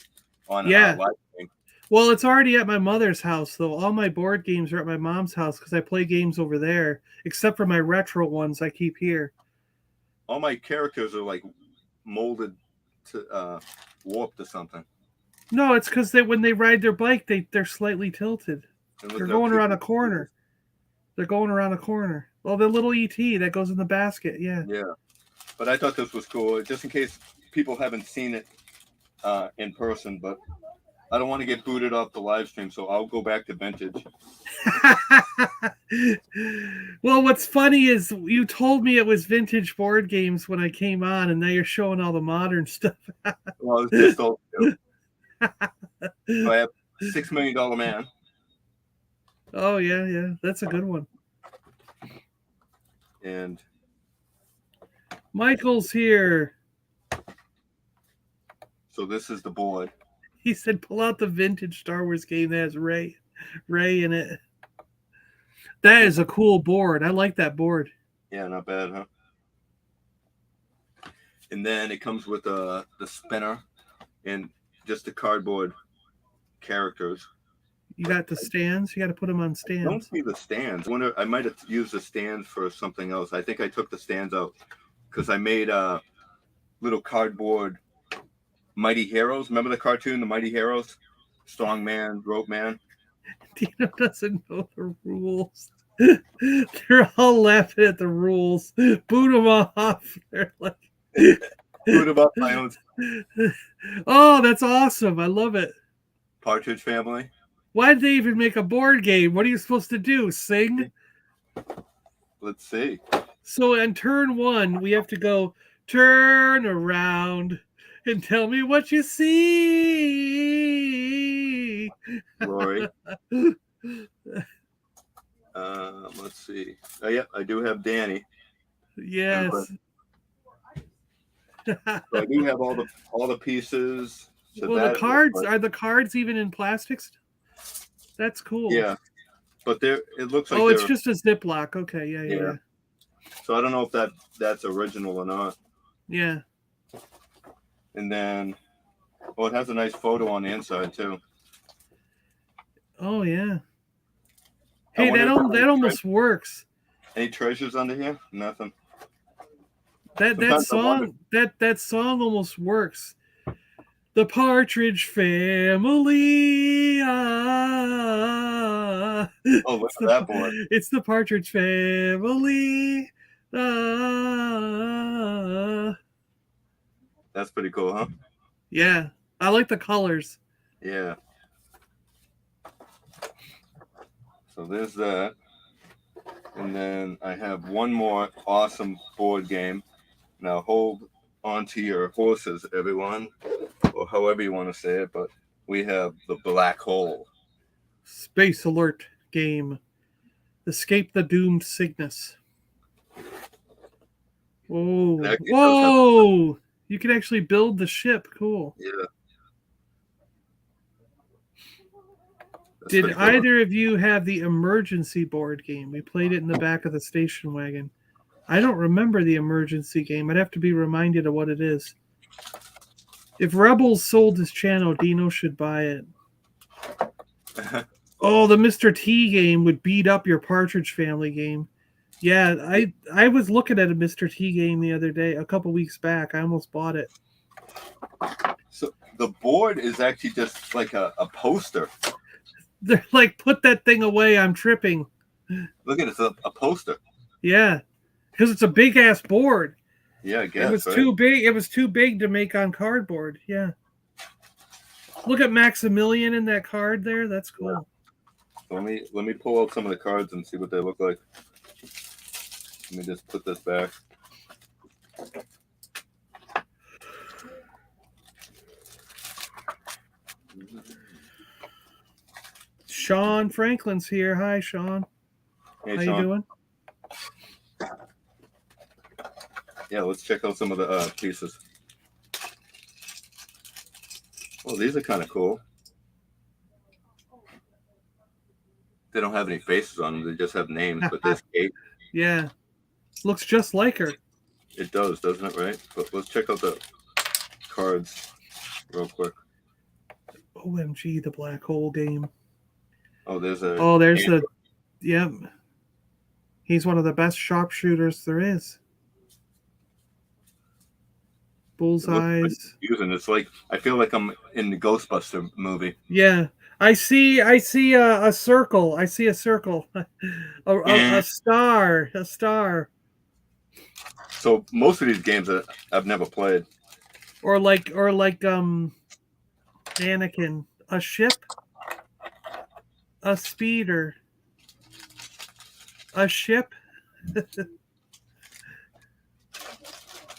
A: on live stream.
B: Well, it's already at my mother's house, though. All my board games are at my mom's house because I play games over there, except for my retro ones I keep here.
A: All my characters are like molded to warped or something.
B: No, it's because when they ride their bike, they're slightly tilted. They're going around a corner. They're going around a corner. Well, the little ET that goes in the basket, yeah.
A: Yeah, but I thought this was cool, just in case people haven't seen it in person, but I don't want to get booted off the live stream, so I'll go back to vintage.
B: Well, what's funny is you told me it was vintage board games when I came on, and now you're showing all the modern stuff.
A: Well, it's just old. So I have $6 Million Man.
B: Oh, yeah. That's a good one.
A: And
B: Michael's here.
A: So this is the board.
B: He said, pull out the vintage Star Wars game that has Ray in it. That is a cool board. I like that board.
A: Yeah, not bad, huh? And then it comes with the spinner and just the cardboard characters.
B: You got the stands? You got to put them on stands.
A: I don't see the stands. I might have used the stands for something else. I think I took the stands out because I made little cardboard Mighty Heroes. Remember the cartoon, the Mighty Heroes? Strong Man, Rope Man.
B: Dino doesn't know the rules. They're all laughing at the rules. Boot them off. They're like,
A: Boot them up my own.
B: Oh, that's awesome. I love it.
A: Partridge Family.
B: Why did they even make a board game? What are you supposed to do? Sing?
A: Let's see.
B: So on turn 1, we have to go turn around and tell me what you see.
A: Glory. Let's see. Oh, yeah, I do have Danny.
B: Yes.
A: So I do have all the pieces. So
B: well, the cards are the cards even in plastics? That's cool.
A: Yeah, but it looks like
B: it's just a Ziploc. Okay, yeah.
A: So I don't know if that's original or not.
B: Yeah.
A: And then, it has a nice photo on the inside too.
B: Oh yeah. Hey, that almost works.
A: Any treasures under here? Nothing.
B: That song almost works. The Partridge Family.
A: Oh, look at that boy.
B: It's the Partridge Family.
A: That's pretty cool, huh?
B: Yeah, I like the colors.
A: Yeah. So there's that. And then I have one more awesome board game. Now hold on to your horses, everyone, or however you want to say it, but we have the Black Hole.
B: Space Alert game. Escape the Doomed Cygnus. Whoa. Whoa! You can actually build the ship. Cool.
A: Yeah. That's
B: Did
A: pretty cool.
B: either of you have the emergency board game? We played it in the back of the station wagon. I don't remember the emergency game. I'd have to be reminded of what it is. If Rebels sold his channel, Dino should buy it. Oh, the Mr. T game would beat up your Partridge Family game. Yeah, I was looking at a Mr. T game the other day, a couple weeks back. I almost bought it.
A: So the board is actually just like a poster.
B: They're like, put that thing away. I'm tripping.
A: Look at it, it's a poster.
B: Yeah, because it's a big ass board.
A: Yeah, I guess.
B: It was
A: right?
B: too big. It was too big to make on cardboard. Yeah. Look at Maximilian in that card there. That's cool.
A: Let me pull out some of the cards and see what they look like. Let me just put this back.
B: Sean Franklin's here. Hi, Sean.
A: Hey,
B: How
A: Sean.
B: you doing?
A: Yeah, let's check out some of the pieces. Oh, these are kind of cool. They don't have any faces on them. They just have names. But this Kate,
B: Yeah. Looks just like her.
A: it does, doesn't it? Right. But let's check out the cards real quick.
B: OMG, the black hole game.
A: Oh, there's a.
B: Oh, there's the. Yep. He's one of the best sharpshooters there is. Bullseyes.
A: Using it's like I feel like I'm in the Ghostbuster movie.
B: Yeah. I see a circle. I see a circle. a star. A star.
A: So most of these games that I've never played.
B: Or like Anakin. A ship. A speeder. A ship.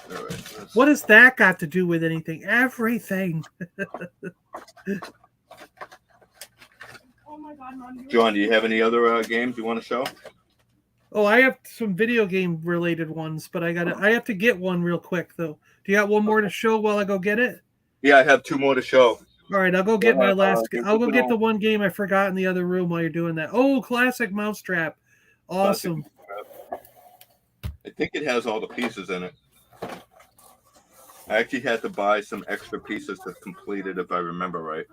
A: All right,
B: What has that got to do with anything? Everything.
A: John, do you have any other games you want to show?
B: Oh, I have some video game related ones, but I have to get one real quick though. Do you got one more to show while I go get it?
A: Yeah, I have two more to show.
B: All right, I'll go get my last.
A: Games
B: I'll go
A: with
B: get
A: all-
B: the one game I forgot in the other room while you're doing that. Oh, classic Mousetrap. Awesome.
A: I think it has all the pieces in it. I actually had to buy some extra pieces to complete it, if I remember right.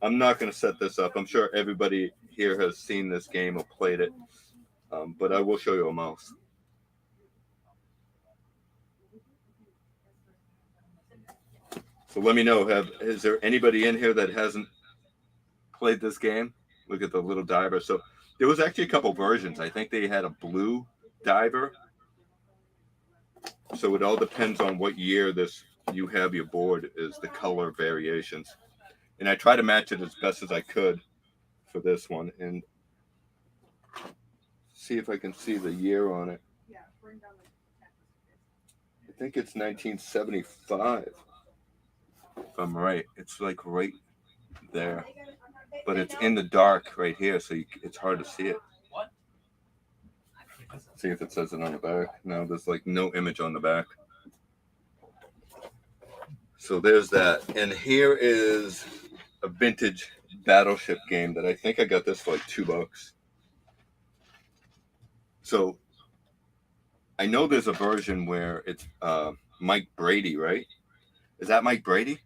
A: I'm not going to set this up. I'm sure everybody here has seen this game or played it, but I will show you a mouse. So let me know. Is there anybody in here that hasn't played this game? Look at the little diver. So there was actually a couple versions. I think they had a blue diver. So it all depends on what year you have your board is the color variations. And I try to match it as best as I could for this one and see if I can see the year on it. I think it's 1975. If I'm right, it's like right there, but it's in the dark right here, so it's hard to see it. See if it says it on the back. No, there's like no image on the back. So there's that. And here is a vintage Battleship game that I think I got this for like $2. So I know there's a version where it's Mike Brady, right? Is that Mike Brady?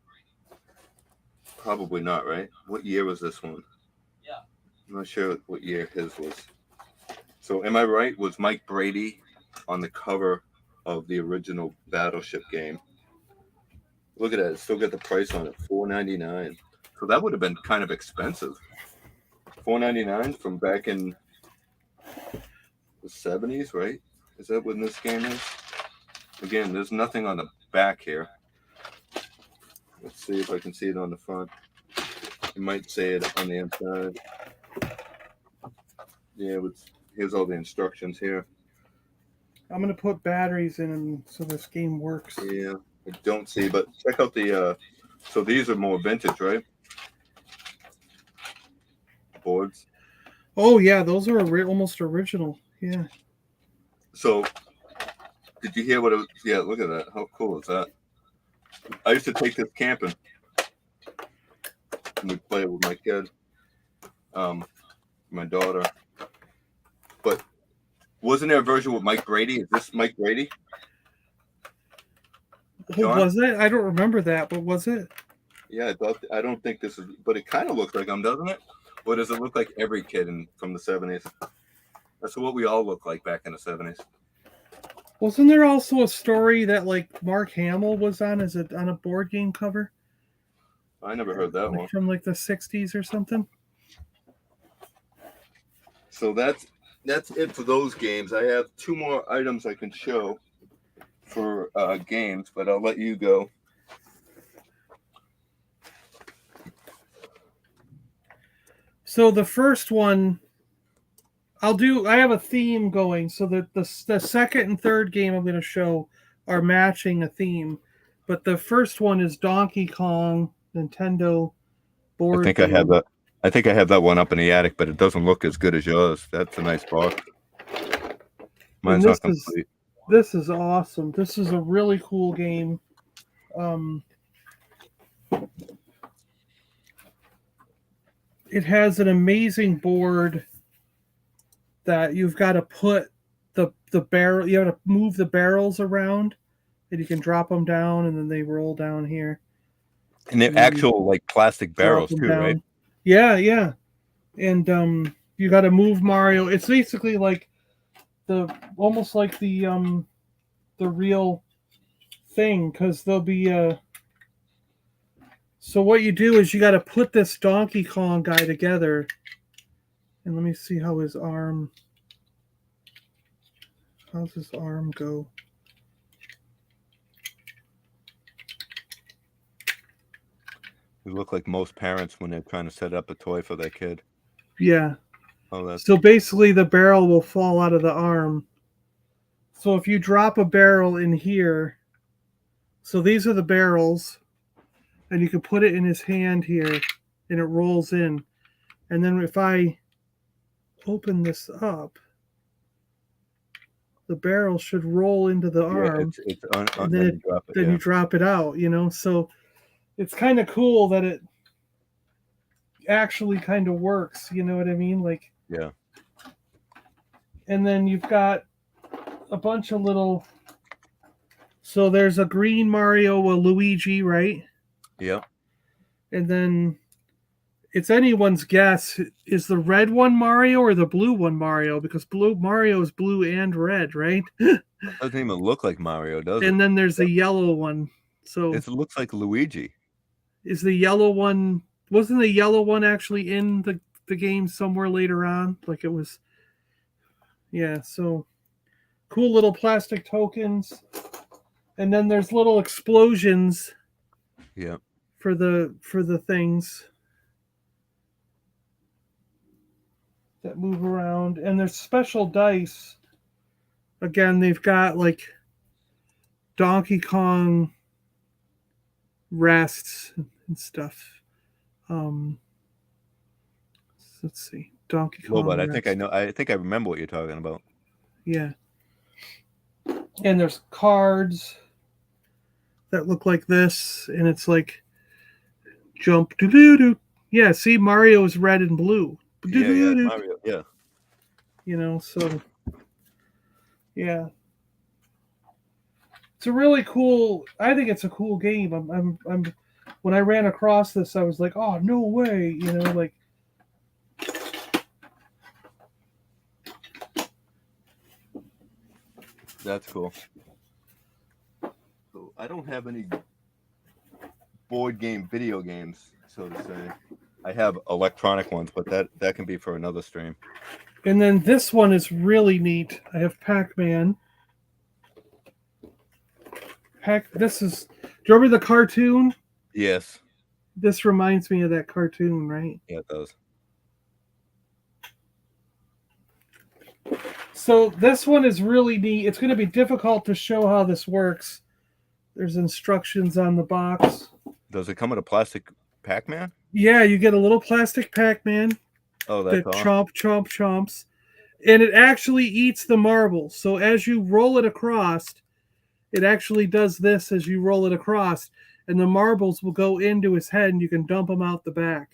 A: Probably not, right? What year was this one?
D: Yeah.
A: I'm not sure what year his was. So am I right? Was Mike Brady on the cover of the original Battleship game? Look at that. It's still got the price on it, $4.99. So that would have been kind of expensive. $4.99 from back in the 70s, right? Is that when this game is? Again, there's nothing on the back here. Let's see if I can see it on the front. You might say it on the inside. Yeah, here's all the instructions here.
B: I'm gonna put batteries in them so this game works.
A: Yeah, I don't see, but check out the. So these are more vintage, right? Boards.
B: Oh yeah, those are almost original. Yeah.
A: So, did you hear what it was? Yeah, look at that. How cool is that? I used to take this camping. And we'd play it with my kid. my daughter. But wasn't there a version with Mike Brady? Is this Mike Brady? John?
B: Was it? I don't remember that, but was it?
A: Yeah, I don't think this is, but it kind of looks like him, doesn't it? Or does it look like every kid from the 70s? That's what we all look like back in the 70s.
B: Wasn't there also a story that like Mark Hamill was on on a board game cover?
A: I never heard that one.
B: From like the 60s or something.
A: So that's it for those games. I have 2 more items I can show for games, but I'll let you go.
B: So the first one, I have a theme going. So the second and third game I'm going to show are matching a theme. But the first one is Donkey Kong Nintendo board game.
A: I think I have that one up in the attic, but it doesn't look as good as yours. That's a nice box. Mine's not complete.
B: This is awesome. This is a really cool game. It has an amazing board that you've got to put the barrel. You have to move the barrels around, and you can drop them down, and then they roll down here.
A: And they're actual like plastic barrels too,
B: down.
A: Right?
B: Yeah. And you got to move Mario. It's basically like almost like the real thing, because there'll be so what you do is you got to put this Donkey Kong guy together, and let me see how's his arm go.
A: You look like most parents when they're trying to set up a toy for their kid.
B: Yeah.
A: Oh,
B: so basically the barrel will fall out of the arm. So if you drop a barrel in here, so these are the barrels, and you can put it in his hand here, and it rolls in. And then if I open this up, the barrel should roll into the arm. And then you drop it out, So it's kind of cool that it actually kind of works, you know what I mean? Like,
A: yeah.
B: And then you've got a bunch of little. So there's a green Mario, a Luigi, right?
A: Yeah.
B: And then it's anyone's guess. Is the red one Mario or the blue one Mario? Because Mario is blue and red, right?
A: It doesn't even look like Mario, does it?
B: And then there's the yellow one. So
A: it looks like Luigi.
B: Is the yellow one? Wasn't the yellow one actually in the game somewhere later on? Like it was. Yeah. So cool little plastic tokens, and then there's little explosions.
A: Yeah.
B: For the things that move around, and there's special dice. Again, they've got like Donkey Kong rests and stuff. Let's see, Donkey Kong.
A: But I think I know. I think I remember what you're talking about.
B: Yeah. And there's cards that look like this, and it's like jump doo. Yeah, see, Mario is red and blue.
A: Yeah, Mario. Yeah.
B: So yeah, it's a really cool. I think it's a cool game. I'm. When I ran across this, I was like, oh no way, like.
A: That's cool. So I don't have any video games, so to say. I have electronic ones, but that can be for another stream.
B: And then this one is really neat. I have Pac-Man. This is. Do you remember the cartoon?
A: Yes.
B: This reminds me of that cartoon, right?
A: Yeah, it does.
B: So this one is really neat. It's going to be difficult to show how this works. There's instructions on the box.
A: Does it come with a plastic Pac-Man?
B: Yeah, you get a little plastic Pac-Man.
A: Oh, that's awesome.
B: Chomps. And it actually eats the marbles. So as you roll it across, it actually does this as you roll it across. And the marbles will go into his head, and you can dump them out the back.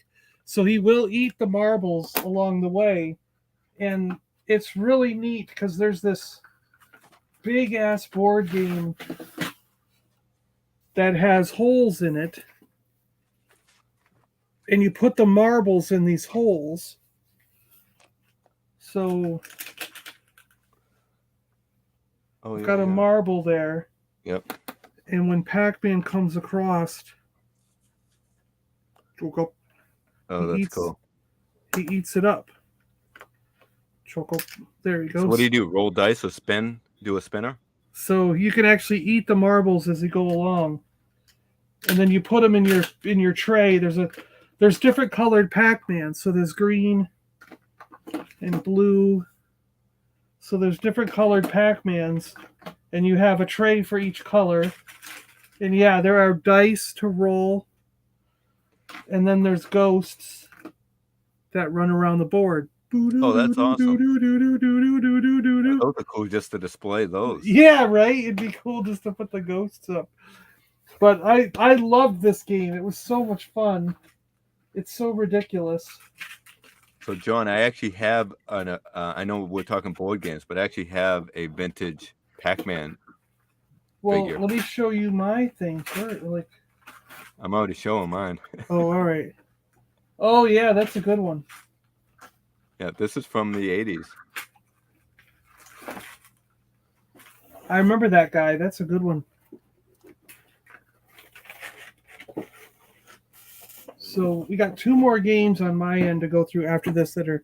B: So he will eat the marbles along the way. And it's really neat because there's this big ass board game that has holes in it. And you put the marbles in these holes. So
A: Oh,
B: got a marble there.
A: Yep.
B: And when Pac-Man comes across,
A: Oh, that's cool.
B: He eats it up. Choco. There he goes.
A: So what do? Roll dice or spin? Do a spinner?
B: So you can actually eat the marbles as you go along, and then you put them in your tray. There's different colored Pac-Man. So there's green and blue. So there's different colored Pac-Mans, and you have a tray for each color. And yeah, there are dice to roll, and then there's ghosts that run around the board.
A: Oh, that's awesome. Those are cool just to display those.
B: Yeah, right? It'd be cool just to put the ghosts up. But I loved this game. It was so much fun. It's so ridiculous.
A: So, John, I actually have I know we're talking board games, but I actually have a vintage Pac-Man figure.
B: Let me show you my thing first.
A: I'm already showing mine.
B: Oh, all right. Oh, yeah, that's a good one.
A: Yeah, this is from the 80s.
B: I remember that guy. That's a good one. So we got 2 more games on my end to go through after this that are.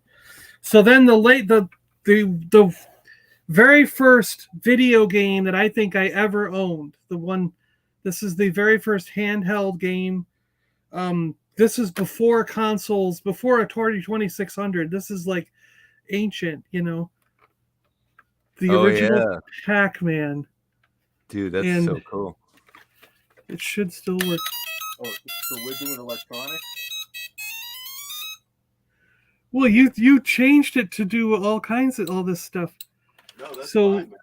B: So then the very first video game that I think I ever owned. This is the very first handheld game. This is before consoles, before Atari 2600. This is like ancient, the original Pac-Man.
A: Dude, that's so cool.
B: It should still work.
A: Oh, so we're doing electronics?
B: Well, you changed it to do all kinds of all this stuff.
A: No, that's
B: so
A: fine, man.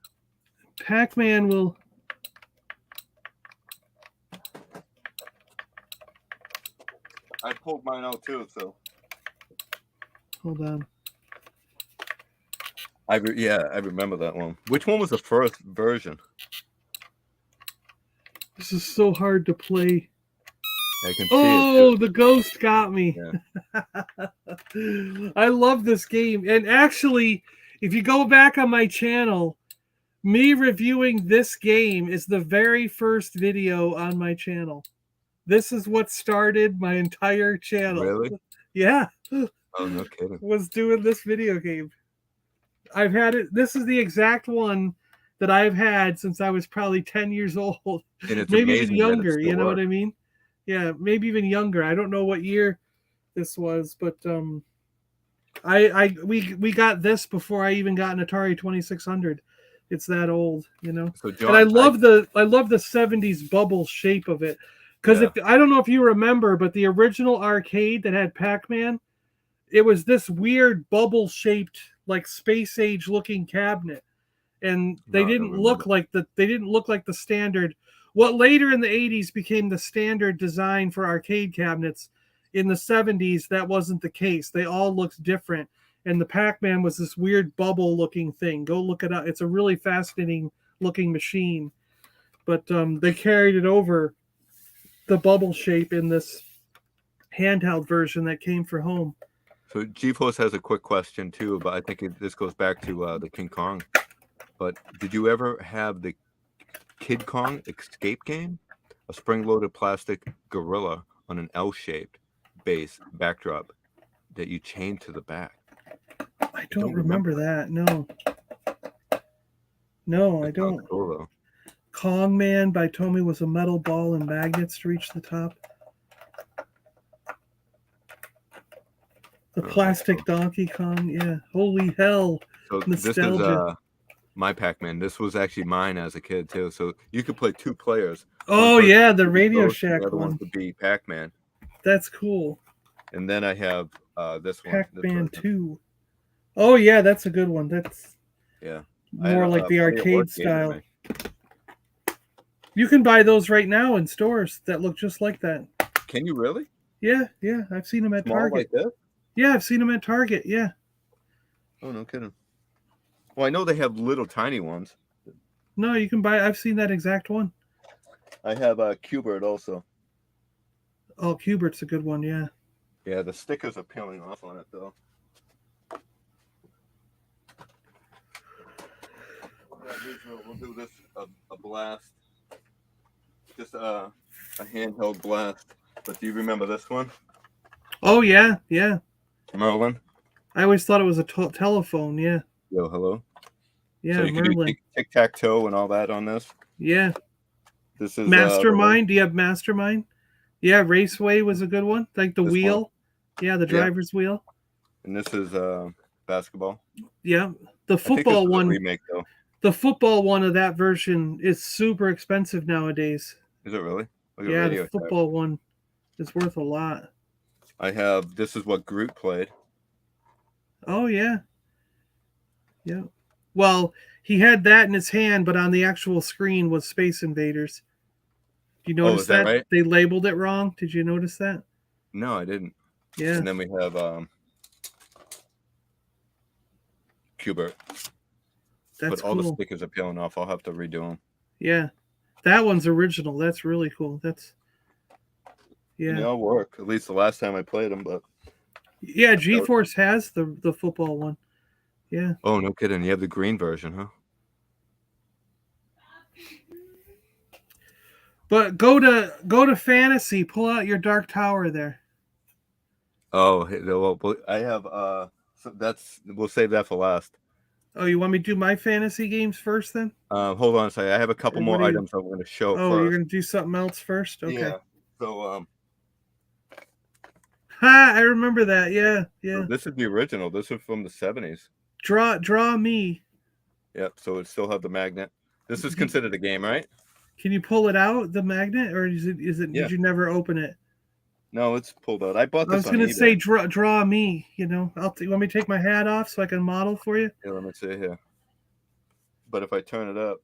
B: Pac-Man will.
A: I pulled mine out too, so.
B: Hold on.
A: I remember that one. Which one was the first version?
B: This is so hard to play.
A: I can see
B: Oh,
A: it.
B: the ghost got me.
A: Yeah.
B: I love this game. And actually, if you go back on my channel, me reviewing this game is the very first video on my channel. This is what started my entire channel.
A: Really?
B: Yeah.
A: Oh, no kidding.
B: Was doing this video game. I've had it. This is the exact one that I've had since I was probably 10 years old.
A: And it's
B: maybe even
A: amazing that it
B: younger.
A: still
B: You know
A: works.
B: what I mean? Yeah, maybe even younger. I don't know what year this was, but we got this before I even got an Atari 2600. It's that old,
A: So, John,
B: and I love the 70s bubble shape of it. Because I don't know if you remember, but the original arcade that had Pac-Man, it was this weird bubble shaped, like space age looking cabinet, and they didn't look like the standard. What later in the 80s became the standard design for arcade cabinets. In the 70s, that wasn't the case. They all looked different, and the Pac-Man was this weird bubble looking thing. Go look it up. It's a really fascinating looking machine, but they carried it over. The bubble shape in this handheld version that came for home.
A: So GeForce has a quick question too, but I think this goes back to the King Kong. But did you ever have the Kid Kong escape game? A spring-loaded plastic gorilla on an L-shaped base backdrop that you chained to the back.
B: I don't remember that. No, I don't.
A: Cool, though.
B: Kong Man by Tomy was a metal ball and magnets to reach the top. The plastic Donkey Kong, yeah. Holy hell.
A: So
B: Nostalgia.
A: this is my Pac-Man. This was actually mine as a kid too. So you could play 2 players.
B: Oh yeah, the Radio Shack
A: the other
B: one.
A: could be Pac-Man.
B: That's cool.
A: And then I have this one.
B: Pac-Man 2. Oh yeah, that's a good one. That's more like the arcade style. You can buy those right now in stores that look just like that.
A: Can you really?
B: Yeah, I've seen them at
A: Small
B: Target.
A: like this?
B: Yeah, I've seen them at Target. Yeah.
A: Oh, no kidding. Well, I know they have little tiny ones.
B: No, you can buy. I've seen that exact one.
A: I have a Q-Bird also.
B: Oh, Cubert's a good one. Yeah.
A: Yeah, the stickers are peeling off on it though. We'll do this a blast, just a handheld blast. But do you remember this one,
B: Oh yeah.
A: Merlin?
B: I always thought it was a telephone. Yeah.
A: Yo, hello.
B: Yeah,
A: So you can
B: Merlin.
A: do tic-tac-toe and all that on this.
B: Yeah.
A: This is
B: Mastermind. Do you have Mastermind? Yeah, Raceway was a good one. Like the
A: This
B: wheel.
A: one.
B: Yeah, the driver's wheel.
A: And this is basketball.
B: Yeah. The
A: I think this
B: football
A: is a
B: one.
A: remake though.
B: The football one of that version is super expensive nowadays.
A: Is it really? Look at
B: Yeah,
A: Radio
B: the football one is worth a lot.
A: I have. This is what Groot played.
B: Oh yeah. Yeah. Well, he had that in his hand, but on the actual screen was Space Invaders. You notice
A: is that right?
B: They labeled it wrong. Did you notice that?
A: No, I didn't.
B: Yeah.
A: And then we have Q-Bert.
B: That's
A: But all
B: cool.
A: the stickers are peeling off. I'll have to redo them.
B: Yeah. That one's original. That's really cool. That's
A: And they all work. At least the last time I played them, but
B: yeah, GeForce has the football one. Yeah.
A: oh, no kidding. You have the green version, huh?
B: But go to fantasy, pull out your Dark Tower there.
A: Oh, well, I have so we'll save that for last.
B: Oh, you want me to do my fantasy games first then?
A: Hold on a second. I have a couple more items I'm going to show
B: Oh,
A: first.
B: you're going to do something else first? Okay.
A: Yeah. So
B: Ha, I remember that. Yeah.
A: so this is the original. This is from the 70s.
B: Draw me.
A: Yep. So it still have the magnet. This is considered a game, right?
B: Can you pull it out, the magnet, or is it
A: Yeah.
B: did you never open it?
A: No, it's pulled out. I bought
B: I
A: this
B: was
A: on
B: going to
A: eBay.
B: say draw me, you know. You want me to take my hat off so I can model for you?
A: Yeah, let me see here. But if I turn it up,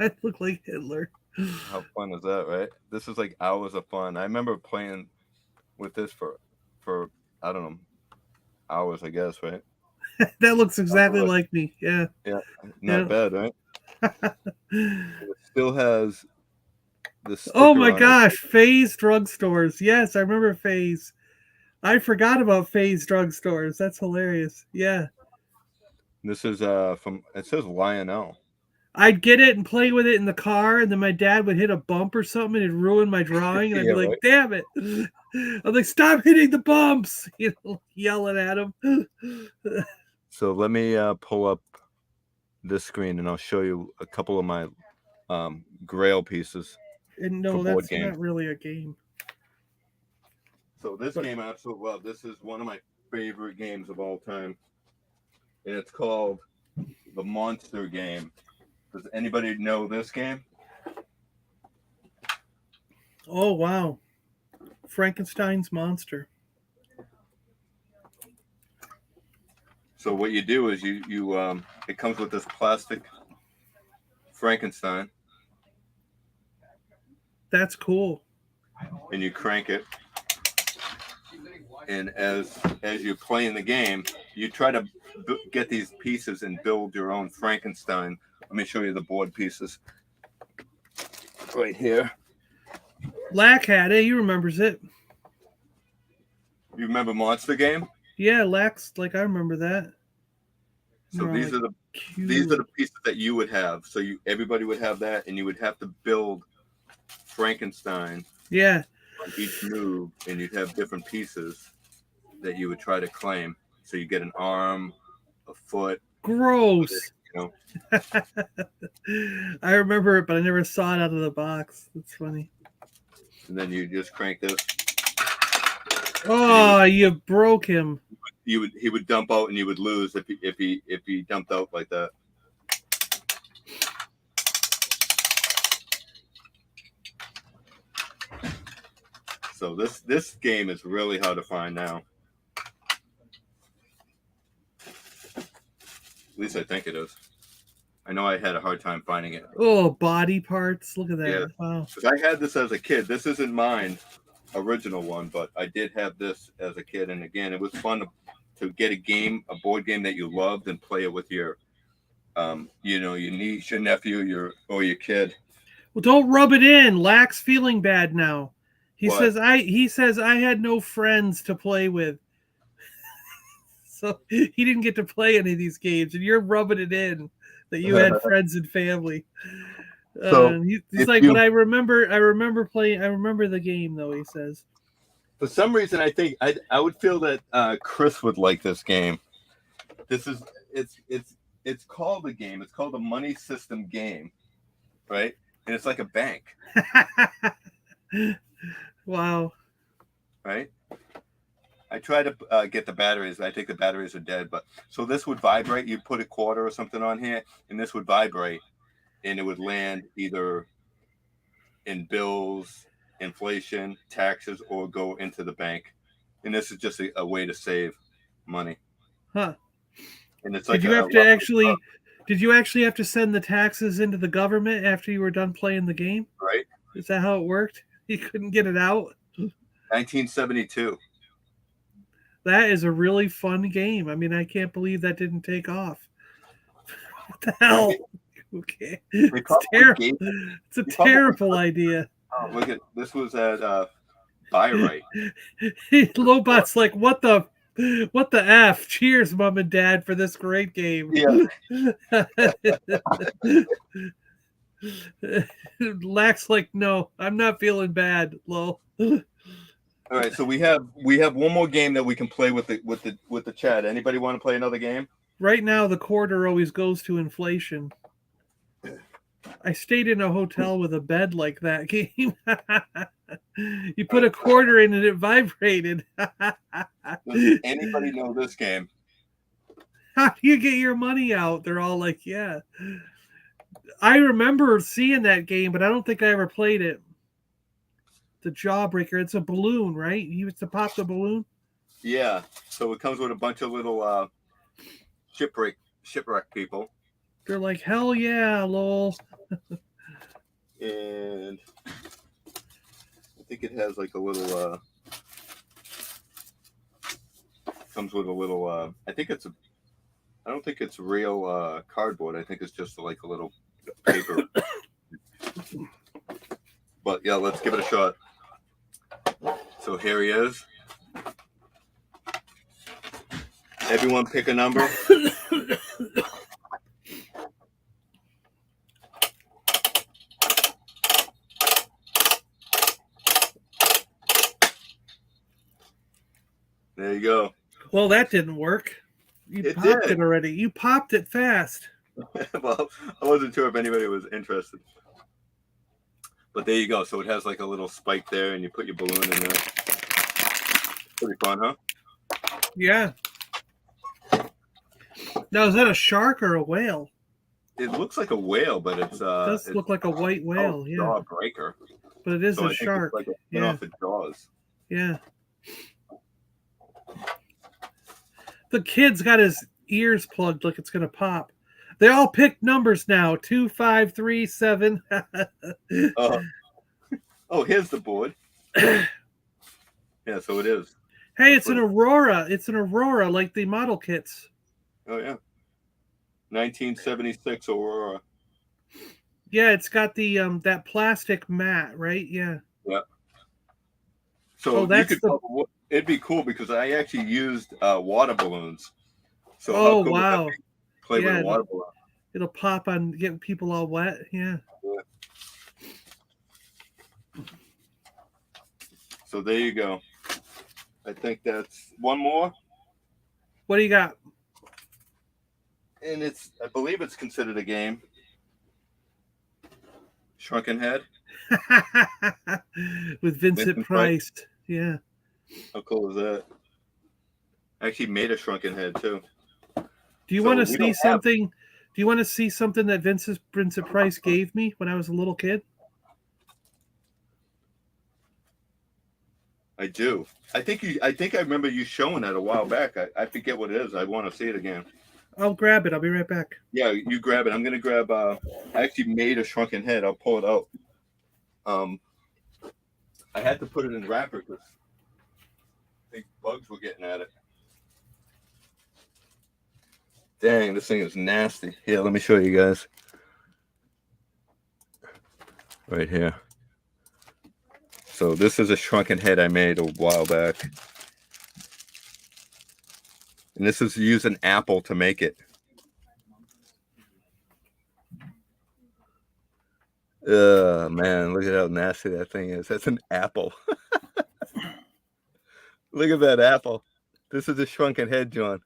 B: I look like Hitler.
A: how fun is that, right? This is like hours of fun. I remember playing with this for I don't know, hours, I guess, right?
B: That looks exactly like me. Yeah.
A: Yeah, not bad, right? It still has this.
B: Oh my gosh, Faye's drugstores. Yes, I remember Faye's. I forgot about Faye's drugstores. That's hilarious. Yeah.
A: This is from. It says Lionel.
B: I'd get it and play with it in the car, and then my dad would hit a bump or something and it'd ruin my drawing, and I'd be like, "Damn it!" I'm like, "Stop hitting the bumps!" You know, yelling at him.
A: So let me pull up this screen, and I'll show you a couple of my Grail pieces.
B: And no, that's not really a game.
A: So this game I absolutely love. This is one of my favorite games of all time, and it's called the Monster Game. Does anybody know this game?
B: Oh wow, Frankenstein's monster.
A: So what you do is you it comes with this plastic Frankenstein.
B: That's cool.
A: And you crank it. And as you're playing the game, you try to get these pieces and build your own Frankenstein. Let me show you the board pieces right here.
B: Lack had it. He remembers it.
A: You remember Monster Game?
B: Yeah, Lack's like I remember that.
A: So these are the pieces that you would have. So everybody would have that, and you would have to build Frankenstein.
B: Yeah.
A: On each move, and you'd have different pieces that you would try to claim. So you get an arm, a foot.
B: Gross.
A: You know.
B: I remember it, but I never saw it out of the box. That's funny.
A: And then you just crank this.
B: Oh, you broke him.
A: He would dump out, and you would lose if he dumped out like that. So this game is really hard to find now. At least I think it is. I know I had a hard time finding it.
B: Oh, body parts. Look at that.
A: Yeah.
B: Wow.
A: Because I had this as a kid. This isn't mine, original one, but I did have this as a kid. And again, it was fun to get a board game that you loved and play it with your, your niece, your nephew, or your kid.
B: Well, don't rub it in. Lack's feeling bad now. He
A: What?
B: says I had no friends to play with. So he didn't get to play any of these games, and you're rubbing it in that you had friends and family.
A: So
B: he's like, but I remember playing. I remember the game though. He says.
A: For some reason, I think I would feel that Chris would like this game. It's called a game. It's called a money system game, right? And it's like a bank.
B: Wow.
A: Right. I try to get the batteries. I think the batteries are dead. But so this would vibrate. You put a quarter or something on here, and this would vibrate, and it would land either in bills, inflation, taxes, or go into the bank. And this is just a way to save money.
B: Huh.
A: And it's like
B: did you actually have to send the taxes into the government after you were done playing the game?
A: Right.
B: Is that how it worked? You couldn't get it out?
A: 1972.
B: That is a really fun game. I mean, I can't believe that didn't take off. What the hell? Okay. It's terrible. It's a terrible idea.
A: Oh, look at this was at Buy Right.
B: Lobot's like, what the F? Cheers, Mom and Dad, for this great game.
A: Yeah.
B: Lack's like, no, I'm not feeling bad, lol.
A: All right, so we have one more game that we can play with the chat. Anybody want to play another game?
B: Right now, the quarter always goes to inflation. I stayed in a hotel with a bed like that game. You put a quarter in and it vibrated.
A: Does anybody know this game?
B: How do you get your money out? They're all like, yeah. I remember seeing that game, but I don't think I ever played it. The Jawbreaker. It's a balloon, right? You used to pop the balloon?
A: Yeah. So it comes with a bunch of little shipwreck people.
B: They're like, hell yeah, lol.
A: And I think it has like a little comes with a little I don't think it's real cardboard. I think it's just like a little paper. But yeah, let's give it a shot. So here he is. Everyone pick a number. There you go.
B: Well, that didn't work. You popped it already. You popped it fast.
A: Well, I wasn't sure if anybody was interested. But there you go. So it has like a little spike there, and you put your balloon in there. Pretty fun, huh?
B: Yeah. Now, is that a shark or a whale?
A: It looks like a whale, but it
B: does look like a white whale. Yeah.
A: Jawbreaker.
B: But it is a shark.
A: It's like a off the jaws.
B: Yeah. The kid's got his ears plugged like it's gonna pop. They all picked numbers now. 2, 5, 3, 7.
A: Oh, here's the board. Yeah, so it is.
B: Hey, it's an Aurora. It's an Aurora, like the model kits.
A: Oh yeah. 1976 Aurora.
B: Yeah, it's got the that plastic mat, right? Yeah.
A: Yeah. So it'd be cool because I actually used water balloons. So
B: oh wow.
A: Play with a water balloon.
B: It'll pop on getting people all wet. Yeah.
A: So there you go. I think that's one more.
B: What do you got?
A: And I believe it's considered a game. Shrunken Head.
B: With Vincent Price. Yeah.
A: How cool is that? I actually made a Shrunken Head too.
B: Do you want to see something? Do you want to see something that Vincent Price gave me when I was a little kid?
A: I do. I think I remember you showing that a while back. I forget what it is. I want to see it again.
B: I'll grab it. I'll be right back.
A: Yeah, you grab it. I'm gonna grab. I actually made a shrunken head. I'll pull it out. I had to put it in wrapper because I think bugs were getting at it. Dang, this thing is nasty. Here, let me show you guys. Right here. So this is a shrunken head I made a while back. And this is use an apple to make it. Man, look at how nasty that thing is. That's an apple. Look at that apple. This is a shrunken head, John.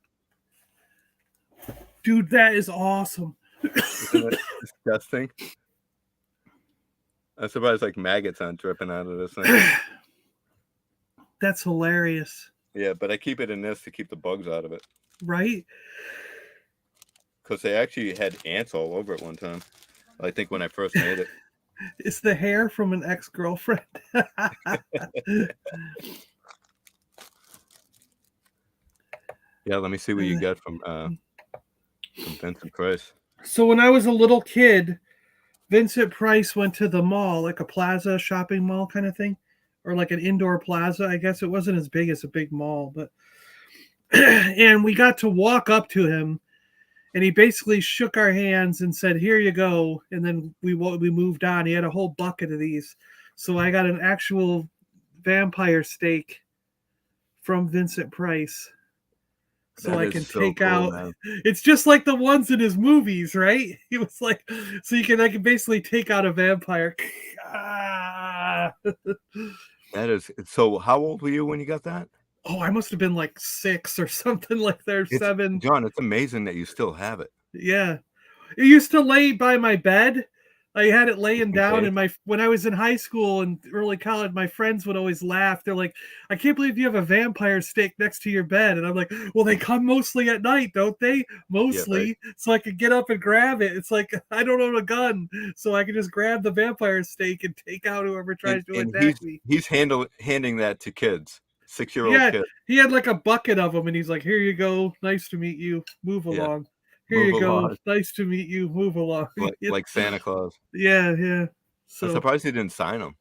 B: Dude, that is awesome.
A: Isn't it disgusting? I'm surprised like maggots aren't dripping out of this thing.
B: That's hilarious.
A: Yeah, but I keep it in this to keep the bugs out of it.
B: Right?
A: Because they actually had ants all over it one time. I think when I first made it.
B: It's the hair from an ex-girlfriend.
A: Yeah, let me see what you got from Vincent Price.
B: So when I was a little kid, Vincent Price went to the mall, like a plaza shopping mall kind of thing, or like an indoor plaza. I guess it wasn't as big as a big mall, but and we got to walk up to him, and he basically shook our hands and said, "Here you go." And then we moved on. He had a whole bucket of these, so I got an actual vampire steak from Vincent Price. So
A: That
B: I
A: is
B: can
A: so
B: take
A: cool,
B: out.
A: man.
B: It's just like the ones in his movies, right? He was like, so I can basically take out a vampire.
A: That is so. How old were you when you got that?
B: Oh, I must have been like 6 or something like that, or 7.
A: John, it's amazing that you still have it.
B: Yeah, it used to lay by my bed. I had it laying down,
A: Okay.
B: and when I was in high school and early college, my friends would always laugh. They're like, "I can't believe you have a vampire steak next to your bed." And I'm like, "Well, they come mostly at night, don't they? Mostly,
A: right.
B: so I could get up and grab it. It's like I don't own a gun, so I can just grab the vampire steak and take out whoever tries to attack me."
A: He's handing that to kids, 6-year-old
B: Yeah,
A: kids.
B: he had like a bucket of them, and he's like, "Here you go. Nice to meet you. Move
A: Yeah.
B: along. Here
A: Move
B: you go.
A: along.
B: Nice to meet you. Move along."
A: Like Santa Claus.
B: Yeah.
A: I'm
B: So
A: surprised he didn't sign them.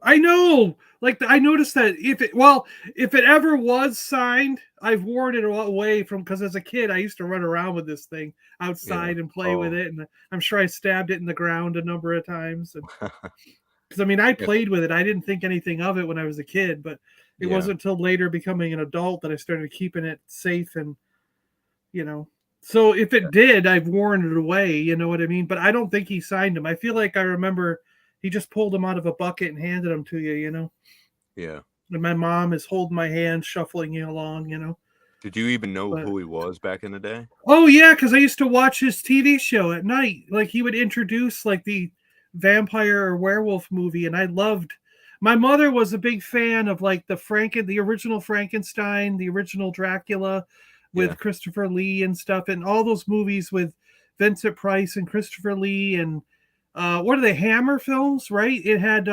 B: I know. Like I noticed that if it ever was signed, I've worn it away from, because as a kid I used to run around with this thing outside and play with it, and I'm sure I stabbed it in the ground a number of times. Because I mean, I played with it. I didn't think anything of it when I was a kid, but it wasn't until later becoming an adult that I started keeping it safe, and So if it did, I've worn it away. You know what I mean? But I don't think he signed them. I feel like I remember he just pulled them out of a bucket and handed them to you.
A: Yeah.
B: And my mom is holding my hand, shuffling you along.
A: Did you even know who he was back in the day?
B: Oh yeah, because I used to watch his TV show at night. Like he would introduce like the vampire or werewolf movie, and I loved. My mother was a big fan of like the original Frankenstein, the original Dracula, with Christopher Lee and stuff, and all those movies with Vincent Price and Christopher Lee, and what are they, Hammer films, right? It had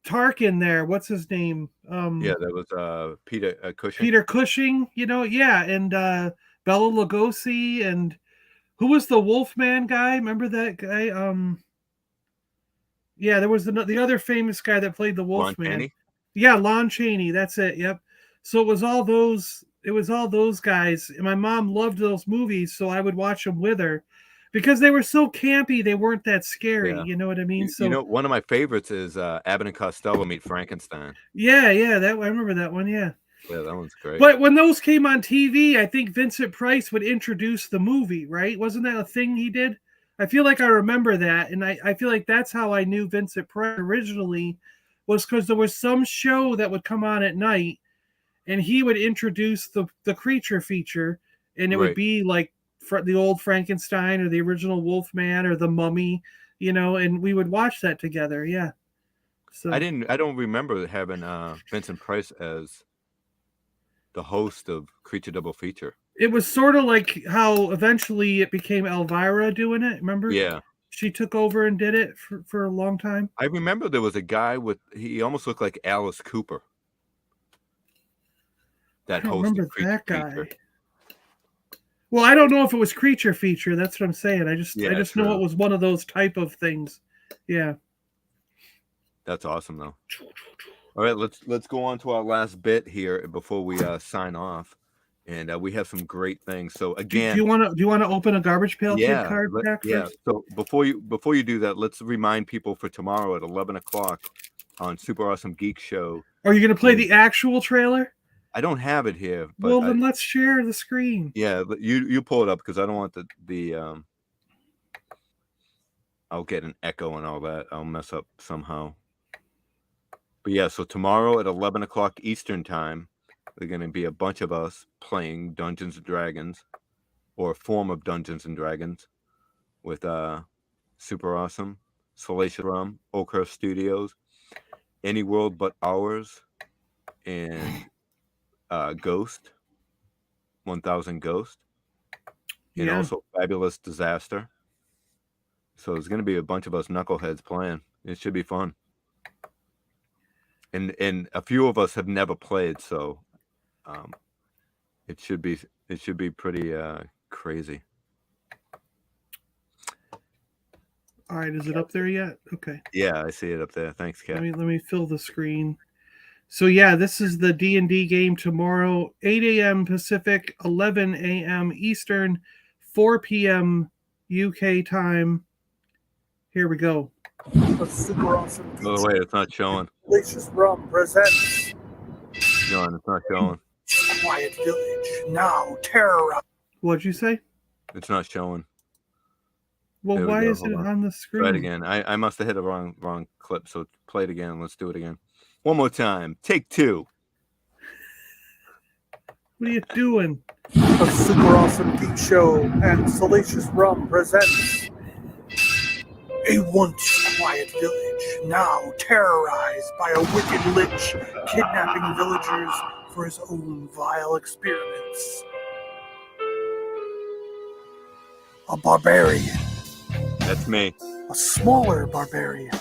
B: Tarkin there. What's his name?
A: That was Peter Cushing.
B: Peter Cushing, and Bela Lugosi, and who was the Wolfman guy? Remember that guy? There was the other famous guy that played the Wolfman. Yeah, Lon Chaney. That's it. Yep. So it was all those guys, and my mom loved those movies, so I would watch them with her because they were so campy. They weren't that scary.
A: Yeah.
B: You know what I mean?
A: One of my favorites is Abbott and Costello Meet Frankenstein.
B: Yeah, that I remember that one. Yeah,
A: that one's great.
B: But when those came on TV, I think Vincent Price would introduce the movie, right? Wasn't that a thing he did? I feel like I remember that, and I feel like that's how I knew Vincent Price originally, was because there was some show that would come on at night, and he would introduce the creature feature, and it would be like the old Frankenstein or the original Wolfman or the Mummy, and we would watch that together. Yeah. So
A: I don't remember having Vincent Price as the host of Creature Double Feature.
B: It was sort of like how eventually it became Elvira doing it. Remember?
A: Yeah.
B: She took over and did it for a long time.
A: I remember there was a guy he almost looked like Alice Cooper.
B: I don't remember that guy. Well, I don't know if it was creature feature. That's what I'm saying. I just
A: Yeah,
B: know
A: true.
B: it was one of those type of things. Yeah.
A: That's awesome though. All right, let's go on to our last bit here before we sign off, and we have some great things. So
B: Do
A: again,
B: you want to open a Garbage Pail Kid card pack first?
A: So before you do that, let's remind people for tomorrow at 11:00 on Super Awesome Geek Show.
B: Are you going to play the actual trailer?
A: I don't have it here, but
B: well, then let's share the screen.
A: Yeah, you pull it up because I don't want the I'll get an echo and all that. I'll mess up somehow. But yeah, so tomorrow at 11:00 Eastern time, there's going to be a bunch of us playing Dungeons and Dragons, or a form of Dungeons and Dragons, with Super Awesome, Salacious Rum, Oakhurst Studios, Any World But Ours, and Ghost, 1000 Ghost, and also Fabulous Disaster. So there's going to be a bunch of us knuckleheads playing. It should be fun. And a few of us have never played, so it should be pretty crazy.
B: All right, is it up there yet? Okay.
A: Yeah, I see it up there. Thanks, Kat.
B: Let me fill the screen. So yeah, this is the D&D game tomorrow, 8 a.m. Pacific, 11 a.m. Eastern, 4 p.m. UK time. Here we go.
C: The Super Awesome Geek
A: Oh, wait, it's not showing.
C: Salacious Rum presents
A: John, it's not showing.
C: Quiet Village, now terrorize.
B: What'd you say?
A: It's not showing.
B: Well,
A: There we
B: why
A: go.
B: is it
A: Hold
B: on the screen?
A: Try it again. I must have hit a wrong clip, so play it again. Let's do it again. One more time. Take two.
B: What are you doing?
C: The Super Awesome Geek Show and Salacious Rum presents a once quiet village, now terrorized by a wicked lich, kidnapping villagers for his own vile experiments. A barbarian,
A: That's me.
C: a smaller barbarian,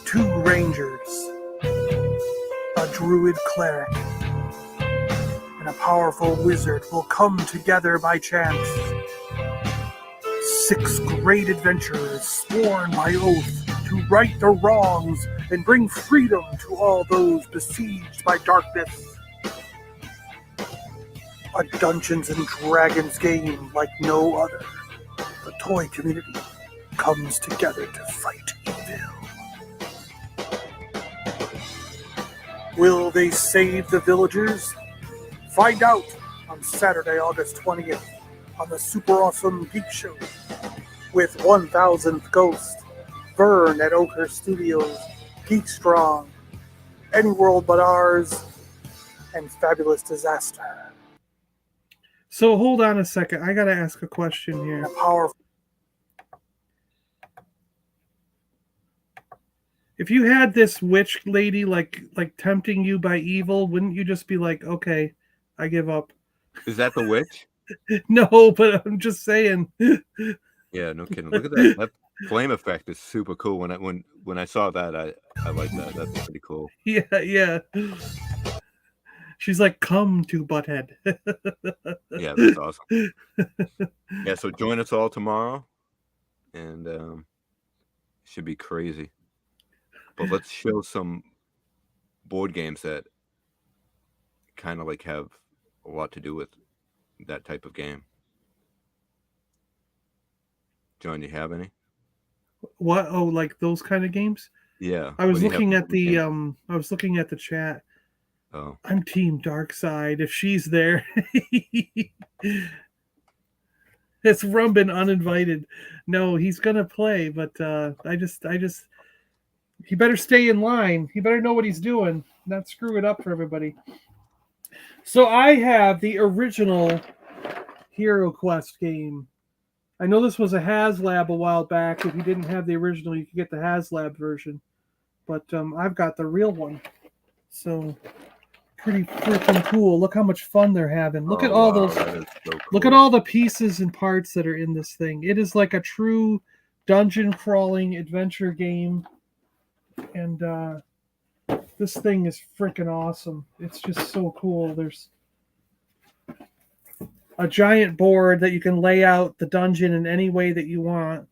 C: 2 rangers, a druid cleric, and a powerful wizard will come together by chance. 6 great adventurers sworn by oath to right the wrongs and bring freedom to all those besieged by darkness. A Dungeons and Dragons game like no other. The toy community comes together to fight evil. Will they save the villagers? Find out on Saturday, August 20th on the Super Awesome Geek Show with 1000th Ghost, Vern at Oakhurst Studios, Geek Strong, Any World But Ours, and Fabulous Disaster.
B: So hold on a second. I got to ask a question here.
C: And a powerful.
B: If you had this witch lady like tempting you by evil, wouldn't you just be like, okay, I give up?
A: Is that the witch?
B: No, but I'm just saying.
A: Yeah, no kidding. Look at that. That flame effect is super cool. When I saw that, I like that. That's pretty cool.
B: Yeah. She's like, come to Butthead.
A: Yeah, that's awesome. Yeah, so join us all tomorrow, and it should be crazy. But let's show some board games that kind of like have a lot to do with that type of game. John, you have any?
B: What? Oh, like those kind of games?
A: Yeah.
B: I was
A: What do you have
B: looking
A: for
B: at the
A: games?
B: I was looking at the chat.
A: Oh,
B: I'm Team Darkside. If she's there, it's Rumbin uninvited. No, he's gonna play, but I just he better stay in line. He better know what he's doing, not screw it up for everybody. So I have the original Hero Quest game. I know this was a HasLab a while back. If you didn't have the original, you could get the HasLab version. But I've got the real one. So pretty freaking cool. Look how much fun they're having. Look at all those.
A: that is so
B: Look at
A: cool.
B: all the pieces and parts that are in this thing. It is like a true dungeon crawling adventure game. And this thing is freaking awesome. It's just so cool. a giant board that you can lay out the dungeon in any way that you want.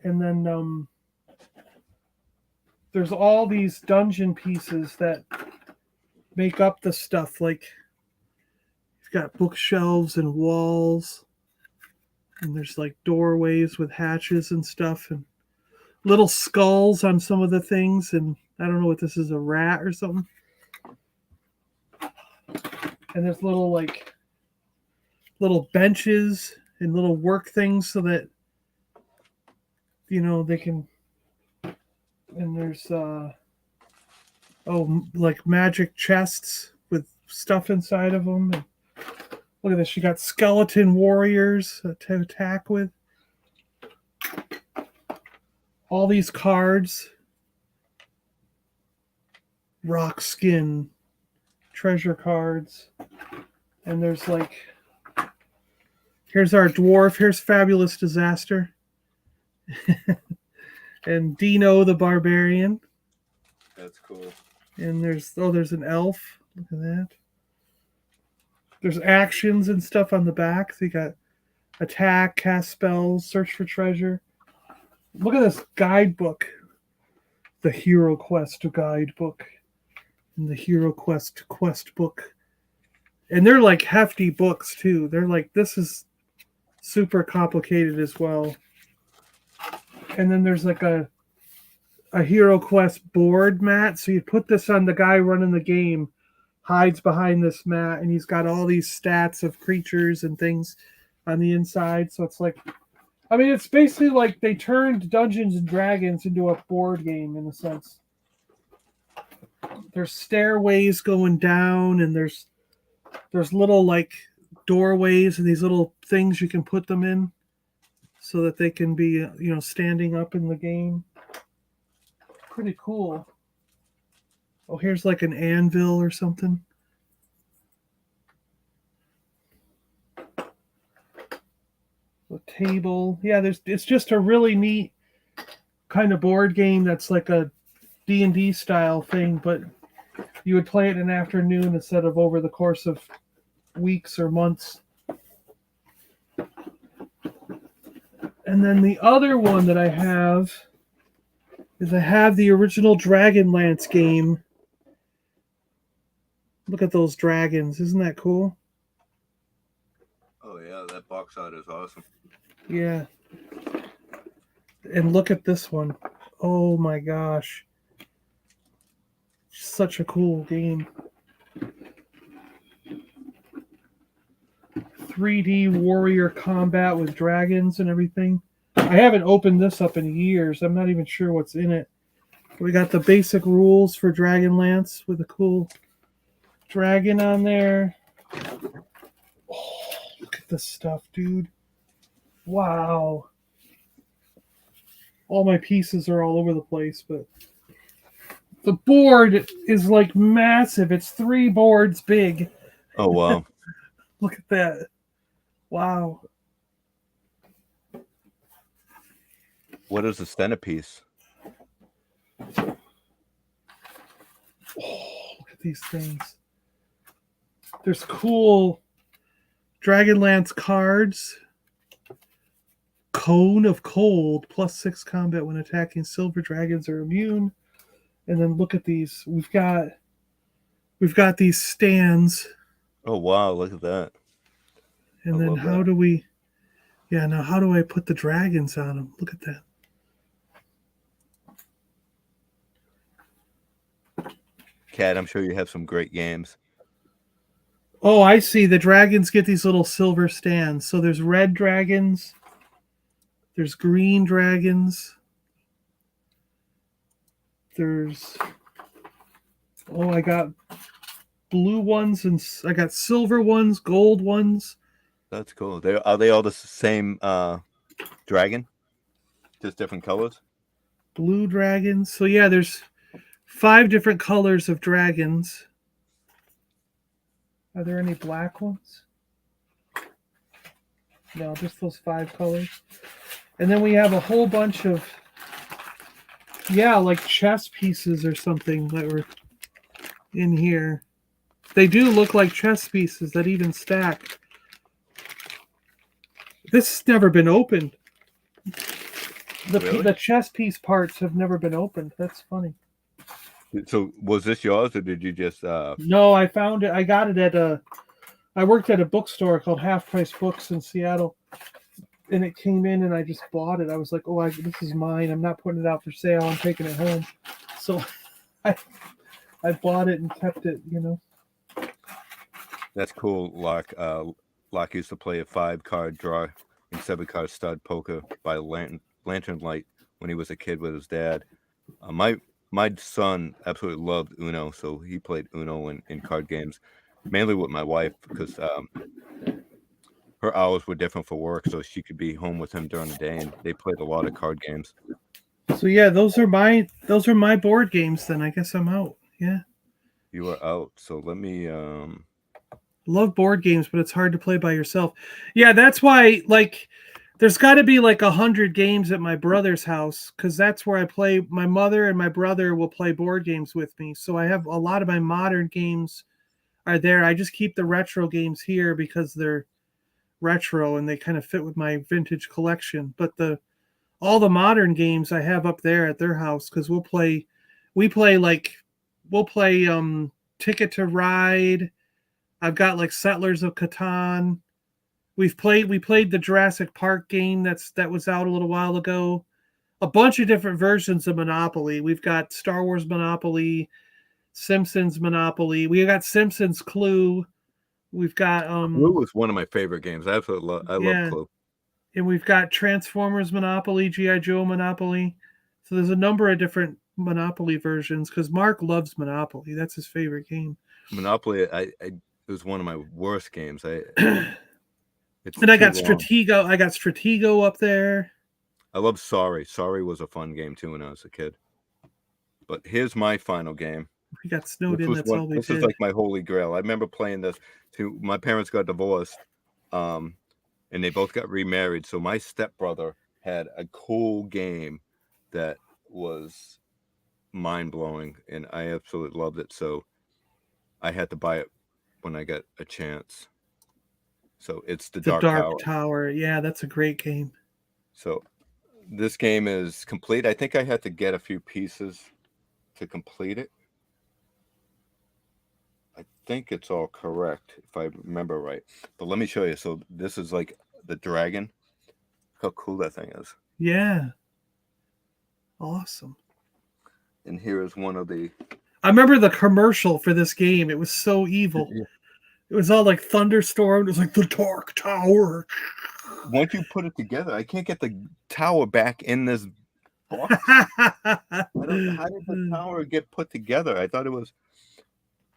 B: And then there's all these dungeon pieces that make up the stuff. Like, it's got bookshelves and walls. And there's like doorways with hatches and stuff. And little skulls on some of the things. And I don't know what this is, a rat or something. And there's little benches and little work things so that, they can. And there's like magic chests with stuff inside of them. And look at this, you got skeleton warriors to attack with. All these cards, rock skin, treasure cards, and there's here's our dwarf, here's Fabulous Disaster, and Dino the Barbarian.
A: That's cool.
B: And there's an elf. Look at that. There's actions and stuff on the back. So you got attack, cast spells, search for treasure. Look at this guidebook. The Hero Quest guidebook. And the Hero Quest book. And they're like hefty books too. They're like, this is super complicated as well. And then there's like a Hero Quest board mat. So you put this on, the guy running the game hides behind this mat, and he's got all these stats of creatures and things on the inside. So it's like, I mean, it's basically like they turned Dungeons and Dragons into a board game in a sense. There's stairways going down, and there's little like doorways and these little things you can put them in so that they can be, standing up in the game. Pretty cool. Oh, here's like an anvil or something. A table. Yeah, it's just a really neat kind of board game that's like a D&D style thing, but you would play it in an afternoon instead of over the course of weeks or months. And then the other one that I have is the original Dragonlance game. Look at those dragons. Isn't that cool?
A: Oh, yeah, that box art is awesome.
B: Yeah. And look at this one. Oh, my gosh. Such a cool game. 3D warrior combat with dragons and everything. I haven't opened this up in years. I'm not even sure what's in it. We got the basic rules for Dragonlance with a cool dragon on there. Oh, look at this stuff, dude. Wow. All my pieces are all over the place, but the board is like massive. It's 3 boards big.
A: Oh, wow.
B: Look at that. Wow.
A: What is the centerpiece?
B: Oh, look at these things. There's cool Dragonlance cards. Cone of Cold, +6 combat when attacking. Silver dragons are immune. And then look at these. We've got these stands.
A: Oh, wow, look at that.
B: And then how do we... Yeah, now how do I put the dragons on them? Look at that.
A: Kat, I'm sure you have some great games.
B: Oh, I see. The dragons get these little silver stands. So there's red dragons. There's green dragons. There's... Oh, I got blue ones, and I got silver ones, gold ones.
A: That's cool. Are they all the same dragon? Just different colors?
B: Blue dragons. So yeah, there's 5 different colors of dragons. Are there any black ones? No, just those 5 colors. And then we have a whole bunch of, like chess pieces or something that were in here. They do look like chess pieces that even stack. This has never been opened.
A: Really?
B: The chess piece parts have never been opened. That's funny.
A: So was this yours, or did you just?
B: No, I found it. I got it at I worked at a bookstore called Half Price Books in Seattle, and it came in, and I just bought it. I was like, "Oh, this is mine. I'm not putting it out for sale. I'm taking it home." So, I bought it and kept it.
A: That's cool. Locke used to play a 5-card draw and 7-card stud poker by lantern light when he was a kid with his dad. My son absolutely loved Uno, so he played Uno in card games, mainly with my wife because her hours were different for work, so she could be home with him during the day, and they played a lot of card games.
B: So yeah, those are my board games. Then I guess I'm out. Yeah.
A: You are out, so let me.
B: Love board games, but it's hard to play by yourself. Yeah, that's why there's got to be 100 games at my brother's house because that's where I play. My mother and my brother will play board games with me, so I have a lot of my modern games are there. I just keep the retro games here because they're retro and they kind of fit with my vintage collection. But all the modern games I have up there at their house because we'll play Ticket to Ride. I've got Settlers of Catan. We played the Jurassic Park game that was out a little while ago. A bunch of different versions of Monopoly. We've got Star Wars Monopoly, Simpsons Monopoly. We got Simpsons Clue. We've got
A: Clue was one of my favorite games. I absolutely love Clue.
B: And we've got Transformers Monopoly, G.I. Joe Monopoly. So there's a number of different Monopoly versions because Mark loves Monopoly. That's his favorite game.
A: Monopoly, it was one of my worst games.
B: And I got Stratego. I got Stratego up there.
A: I love Sorry. Sorry was a fun game too when I was a kid. But here's my final game.
B: We got snowed in. That's all we did.
A: This is like my holy grail. I remember playing this too. My parents got divorced, and they both got remarried. So my stepbrother had a cool game that was mind blowing, and I absolutely loved it. So I had to buy it when I got a chance. So it's the Dark
B: Tower. Yeah, that's a great game.
A: So this game is complete. I think I had to get a few pieces to complete it. I think it's all correct if I remember right. But let me show you. So this is like the dragon. Look how cool that thing is.
B: Yeah. Awesome.
A: And here is one of the...
B: I remember the commercial for this game. It was so evil. Yeah. It was all thunderstorm. It was like the Dark Tower.
A: Once you put it together, I can't get the tower back in this box. How did the tower get put together? I thought it was...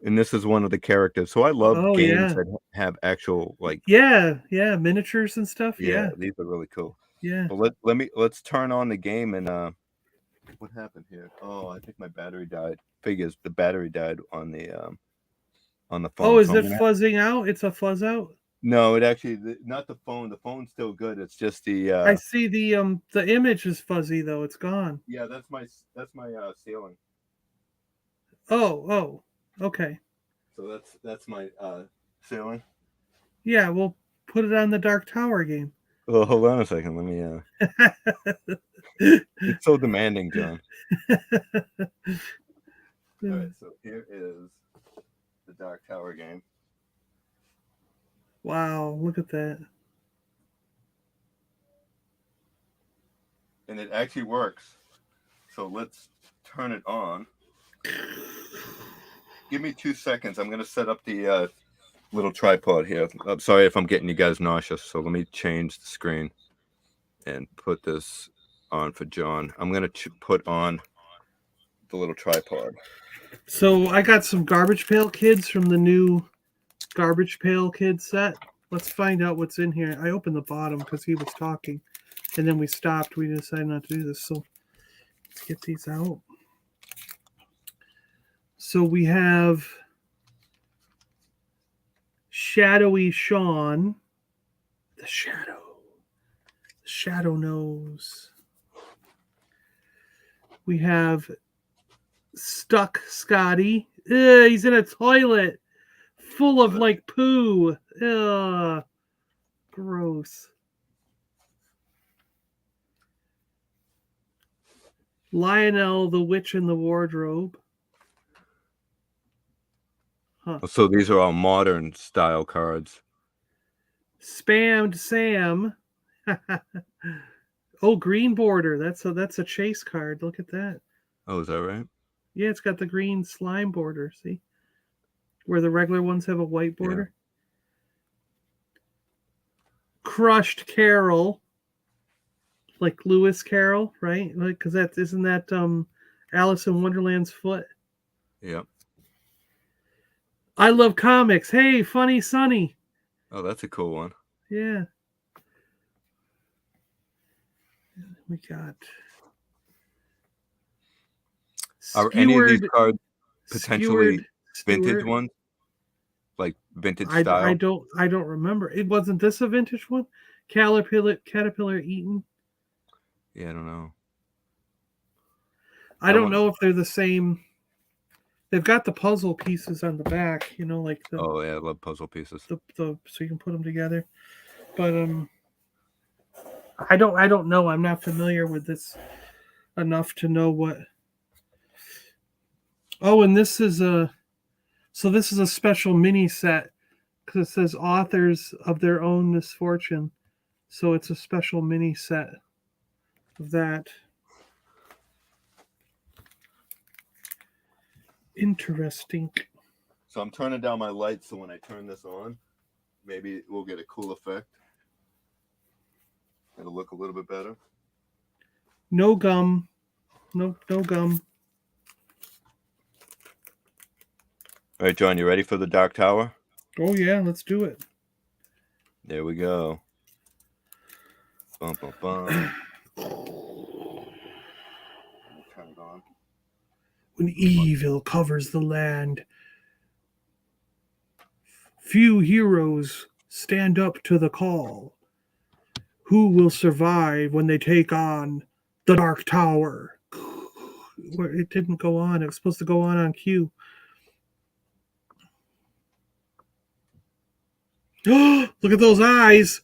A: And this is one of the characters. So I love games that have actual
B: miniatures and stuff. Yeah,
A: these are really cool.
B: Yeah.
A: But let's turn on the game and what happened here? Oh, I think my battery died. Figures the battery died on the phone.
B: Oh, is it fuzzing out? It's a fuzz out?
A: No, it actually not the phone. The phone's still good. It's just the
B: I see the image is fuzzy though. It's gone.
A: Yeah, that's my ceiling.
B: Oh, okay.
A: So that's my ceiling.
B: Yeah, we'll put it on the Dark Tower game.
A: Well, hold on a second. Let me It's so demanding, John. All right, so here is the Dark Tower game.
B: Wow, look at that.
A: And it actually works. So let's turn it on. Give me 2 seconds. I'm going to set up the little tripod here. I'm sorry if I'm getting you guys nauseous. So let me change the screen and put this on for John. I'm going to put on the little tripod.
B: So I got some Garbage Pail Kids from the new Garbage Pail Kids set. Let's find out what's in here. I opened the bottom because he was talking. And then we stopped. We decided not to do this. So let's get these out. So we have Shadowy Sean. The shadow nose. We have Stuck Scotty. He's in a toilet full of poo. Ugh, gross. Lionel, the Witch in the Wardrobe. Huh.
A: So these are all modern style cards.
B: Spammed Sam. Oh, green border. That's a chase card. Look at that.
A: Oh, is that right?
B: Yeah, it's got the green slime border. See, where the regular ones have a white border. Yeah. Crushed Carol, like Lewis Carroll, right? Like, because isn't that Alice in Wonderland's foot?
A: Yeah.
B: I love comics. Hey, Funny Sonny.
A: Oh, that's a cool one.
B: Yeah. We got.
A: Are any of these cards potentially vintage ones? Like vintage style?
B: I don't remember. It wasn't this a vintage one? Caterpillar Eaton.
A: Yeah, I don't know.
B: I don't know if they're the same. They've got the puzzle pieces on the back, you know, like the.
A: Oh yeah, I love puzzle pieces.
B: The so you can put them together, but I don't know. I'm not familiar with this enough to know what. Oh, and this is a special mini set because it says authors of their own misfortune, so it's a special mini set of that. Interesting.
A: So I'm turning down my lights so when I turn this on, maybe we'll get a cool effect. It'll look a little bit better.
B: No gum. No gum.
A: All right, John, you ready for the Dark Tower?
B: Oh, yeah, let's do it.
A: There we go. Bum, bum, bum. Turn it on.
B: When evil covers the land, few heroes stand up to the call. Who will survive when they take on the Dark Tower? It didn't go on. It was supposed to go on cue. Look at those eyes.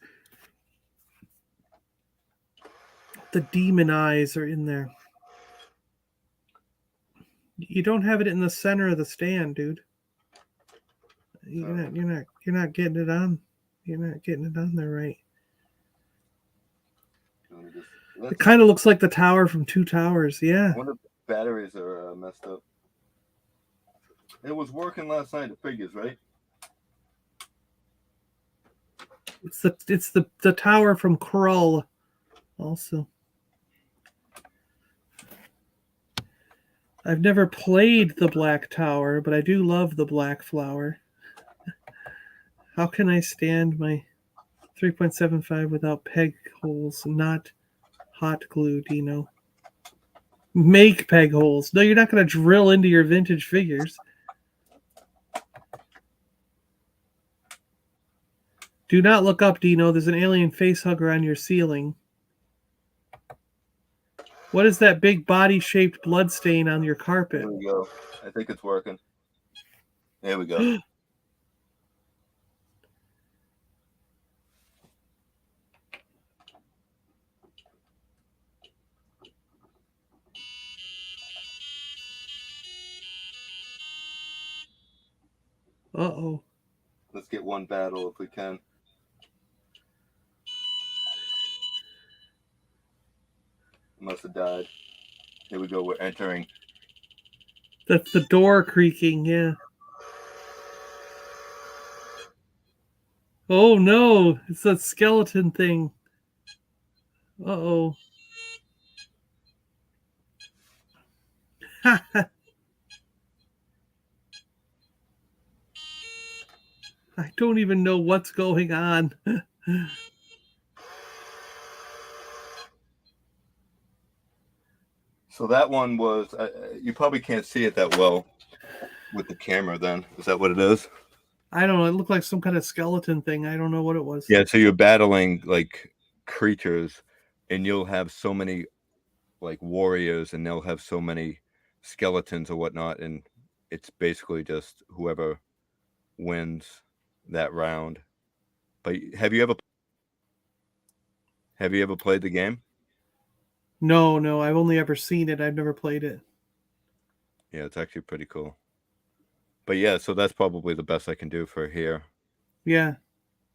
B: The demon eyes are in there. You don't have it in the center of the stand, dude. You're not getting it on. You're not getting it on there right. It kind of looks like the tower from Two Towers. Yeah.
A: I wonder if the batteries are messed up. It was working last night. It figures, right?
B: It's the tower from Krull, also. I've never played the Black Tower, but I do love the Black Flower. How can I stand my 3.75 without peg holes? Not hot glue, Dino. Make peg holes. No, you're not going to drill into your vintage figures. Do not look up, Dino. There's an alien facehugger on your ceiling. What is that big body-shaped blood stain on your carpet?
A: There we go. I think it's working. There we go.
B: Uh-oh.
A: Let's get one battle if we can. Must have died. Here we go. We're entering.
B: That's the door creaking, yeah. Oh no, it's that skeleton thing. Uh-oh. I don't even know what's going on.
A: So that one was, you probably can't see it that well with the camera then. Is that what it is?
B: I don't know. It looked like some kind of skeleton thing. I don't know what it was.
A: Yeah, so you're battling like creatures and you'll have so many like warriors and they'll have so many skeletons or whatnot. And it's basically just whoever wins that round. But have you ever played the game?
B: No, I've only ever seen it. I've never played it.
A: Yeah, it's actually pretty cool. But yeah, so that's probably the best I can do for here.
B: Yeah.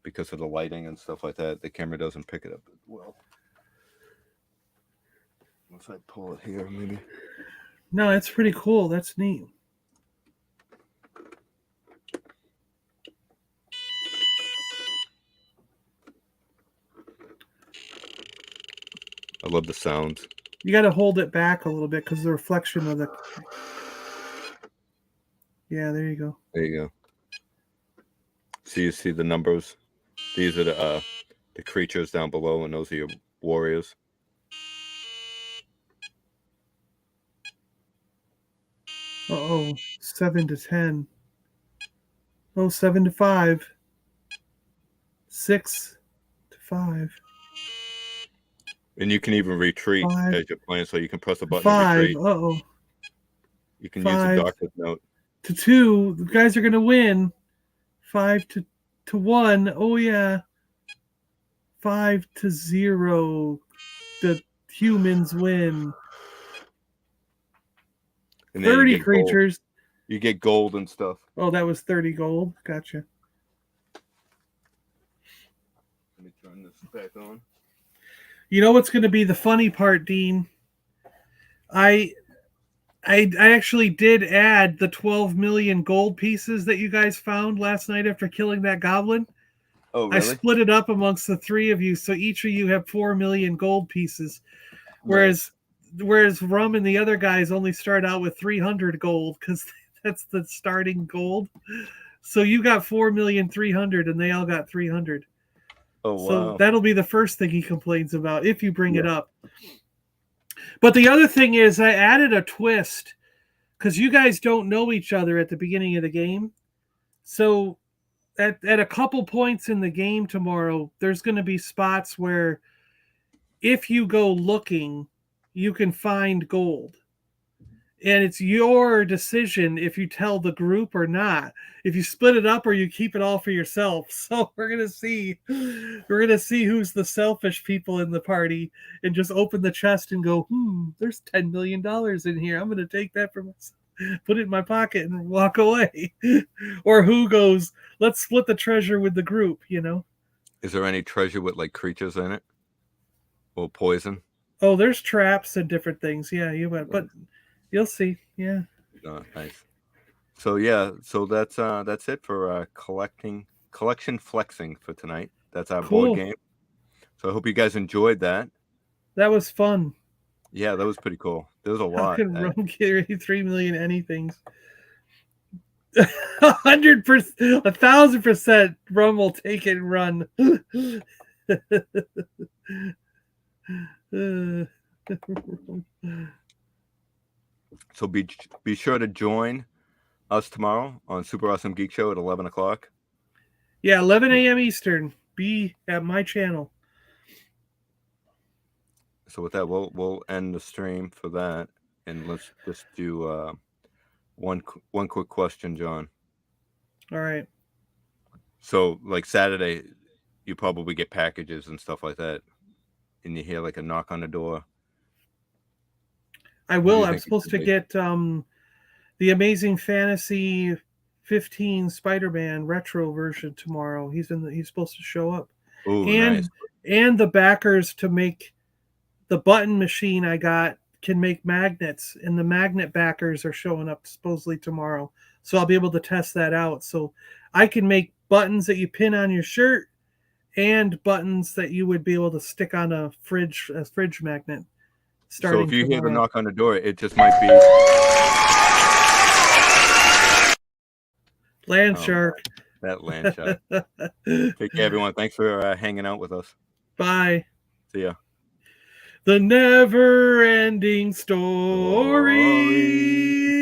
A: Because of the lighting and stuff like that. The camera doesn't pick it up as well. Once I pull it here, maybe.
B: No, it's pretty cool. That's neat.
A: I love the sounds.
B: You got to hold it back a little bit because the reflection of the... Yeah, there you go.
A: There you go. So you see the numbers. These are the creatures down below, and those are your warriors.
B: Uh-oh, 7 to 10. Oh, 7 to 5. 6 to 5.
A: And you can even retreat
B: 5
A: as you're playing, so you can press a button
B: 5.
A: and retreat.
B: Uh-oh.
A: You can
B: 5
A: use the darkest note.
B: to 2. The guys are going to win. 5 to 1. Oh, yeah. 5 to 0. The humans win.
A: And then
B: 30
A: you get
B: creatures.
A: Gold. You get gold and stuff.
B: Oh, that was 30 gold. Gotcha.
A: Let me turn this back on.
B: You know what's going to be the funny part, Dean? I actually did add the 12 million gold pieces that you guys found last night after killing that goblin.
A: Oh, really?
B: I split it up amongst the 3 of you, so each of you have 4 million gold pieces. Whereas Rum and the other guys only start out with 300 gold because that's the starting gold. So you got 4,300,000 and they all got 300.
A: Oh, wow.
B: So that'll be the first thing he complains about if you bring it up. But the other thing is I added a twist because you guys don't know each other at the beginning of the game. So at a couple points in the game tomorrow, there's going to be spots where if you go looking, you can find gold. And it's your decision if you tell the group or not. If you split it up or you keep it all for yourself. So we're gonna see who's the selfish people in the party and just open the chest and go, there's $10 million in here. I'm gonna take that for myself, put it in my pocket and walk away. Or who goes, let's split the treasure with the group, you know?
A: Is there any treasure with like creatures in it? Or poison?
B: Oh, there's traps and different things. Yeah, you went, but you'll see. Yeah.
A: Oh, nice. So yeah, so that's it for collection flexing for tonight. That's our board game. So I hope you guys enjoyed that.
B: That was fun.
A: Yeah, that was pretty cool. There was a lot.
B: How can Rum carry 3 million anythings? 100%, 1,000% Rum will take it and run.
A: So be sure to join us tomorrow on Super Awesome Geek Show at 11 o'clock.
B: Yeah, 11 a.m. Eastern. Be at my channel.
A: So with that, we'll end the stream for that, and let's just do one quick question, John.
B: All right.
A: So like Saturday, you probably get packages and stuff like that, and you hear like a knock on the door.
B: I will. I'm supposed to get the Amazing Fantasy 15 Spider-Man retro version tomorrow. He's supposed to show up.
A: Ooh,
B: and
A: nice.
B: And the backers to make the button machine I got can make magnets, and the magnet backers are showing up supposedly tomorrow. So I'll be able to test that out. So I can make buttons that you pin on your shirt and buttons that you would be able to stick on a fridge magnet.
A: So if you
B: tomorrow.
A: hear the knock on the door, it just might be
B: Land shark.
A: That land shark. Take care, everyone. Thanks for hanging out with us.
B: Bye.
A: See ya.
B: The never-ending story.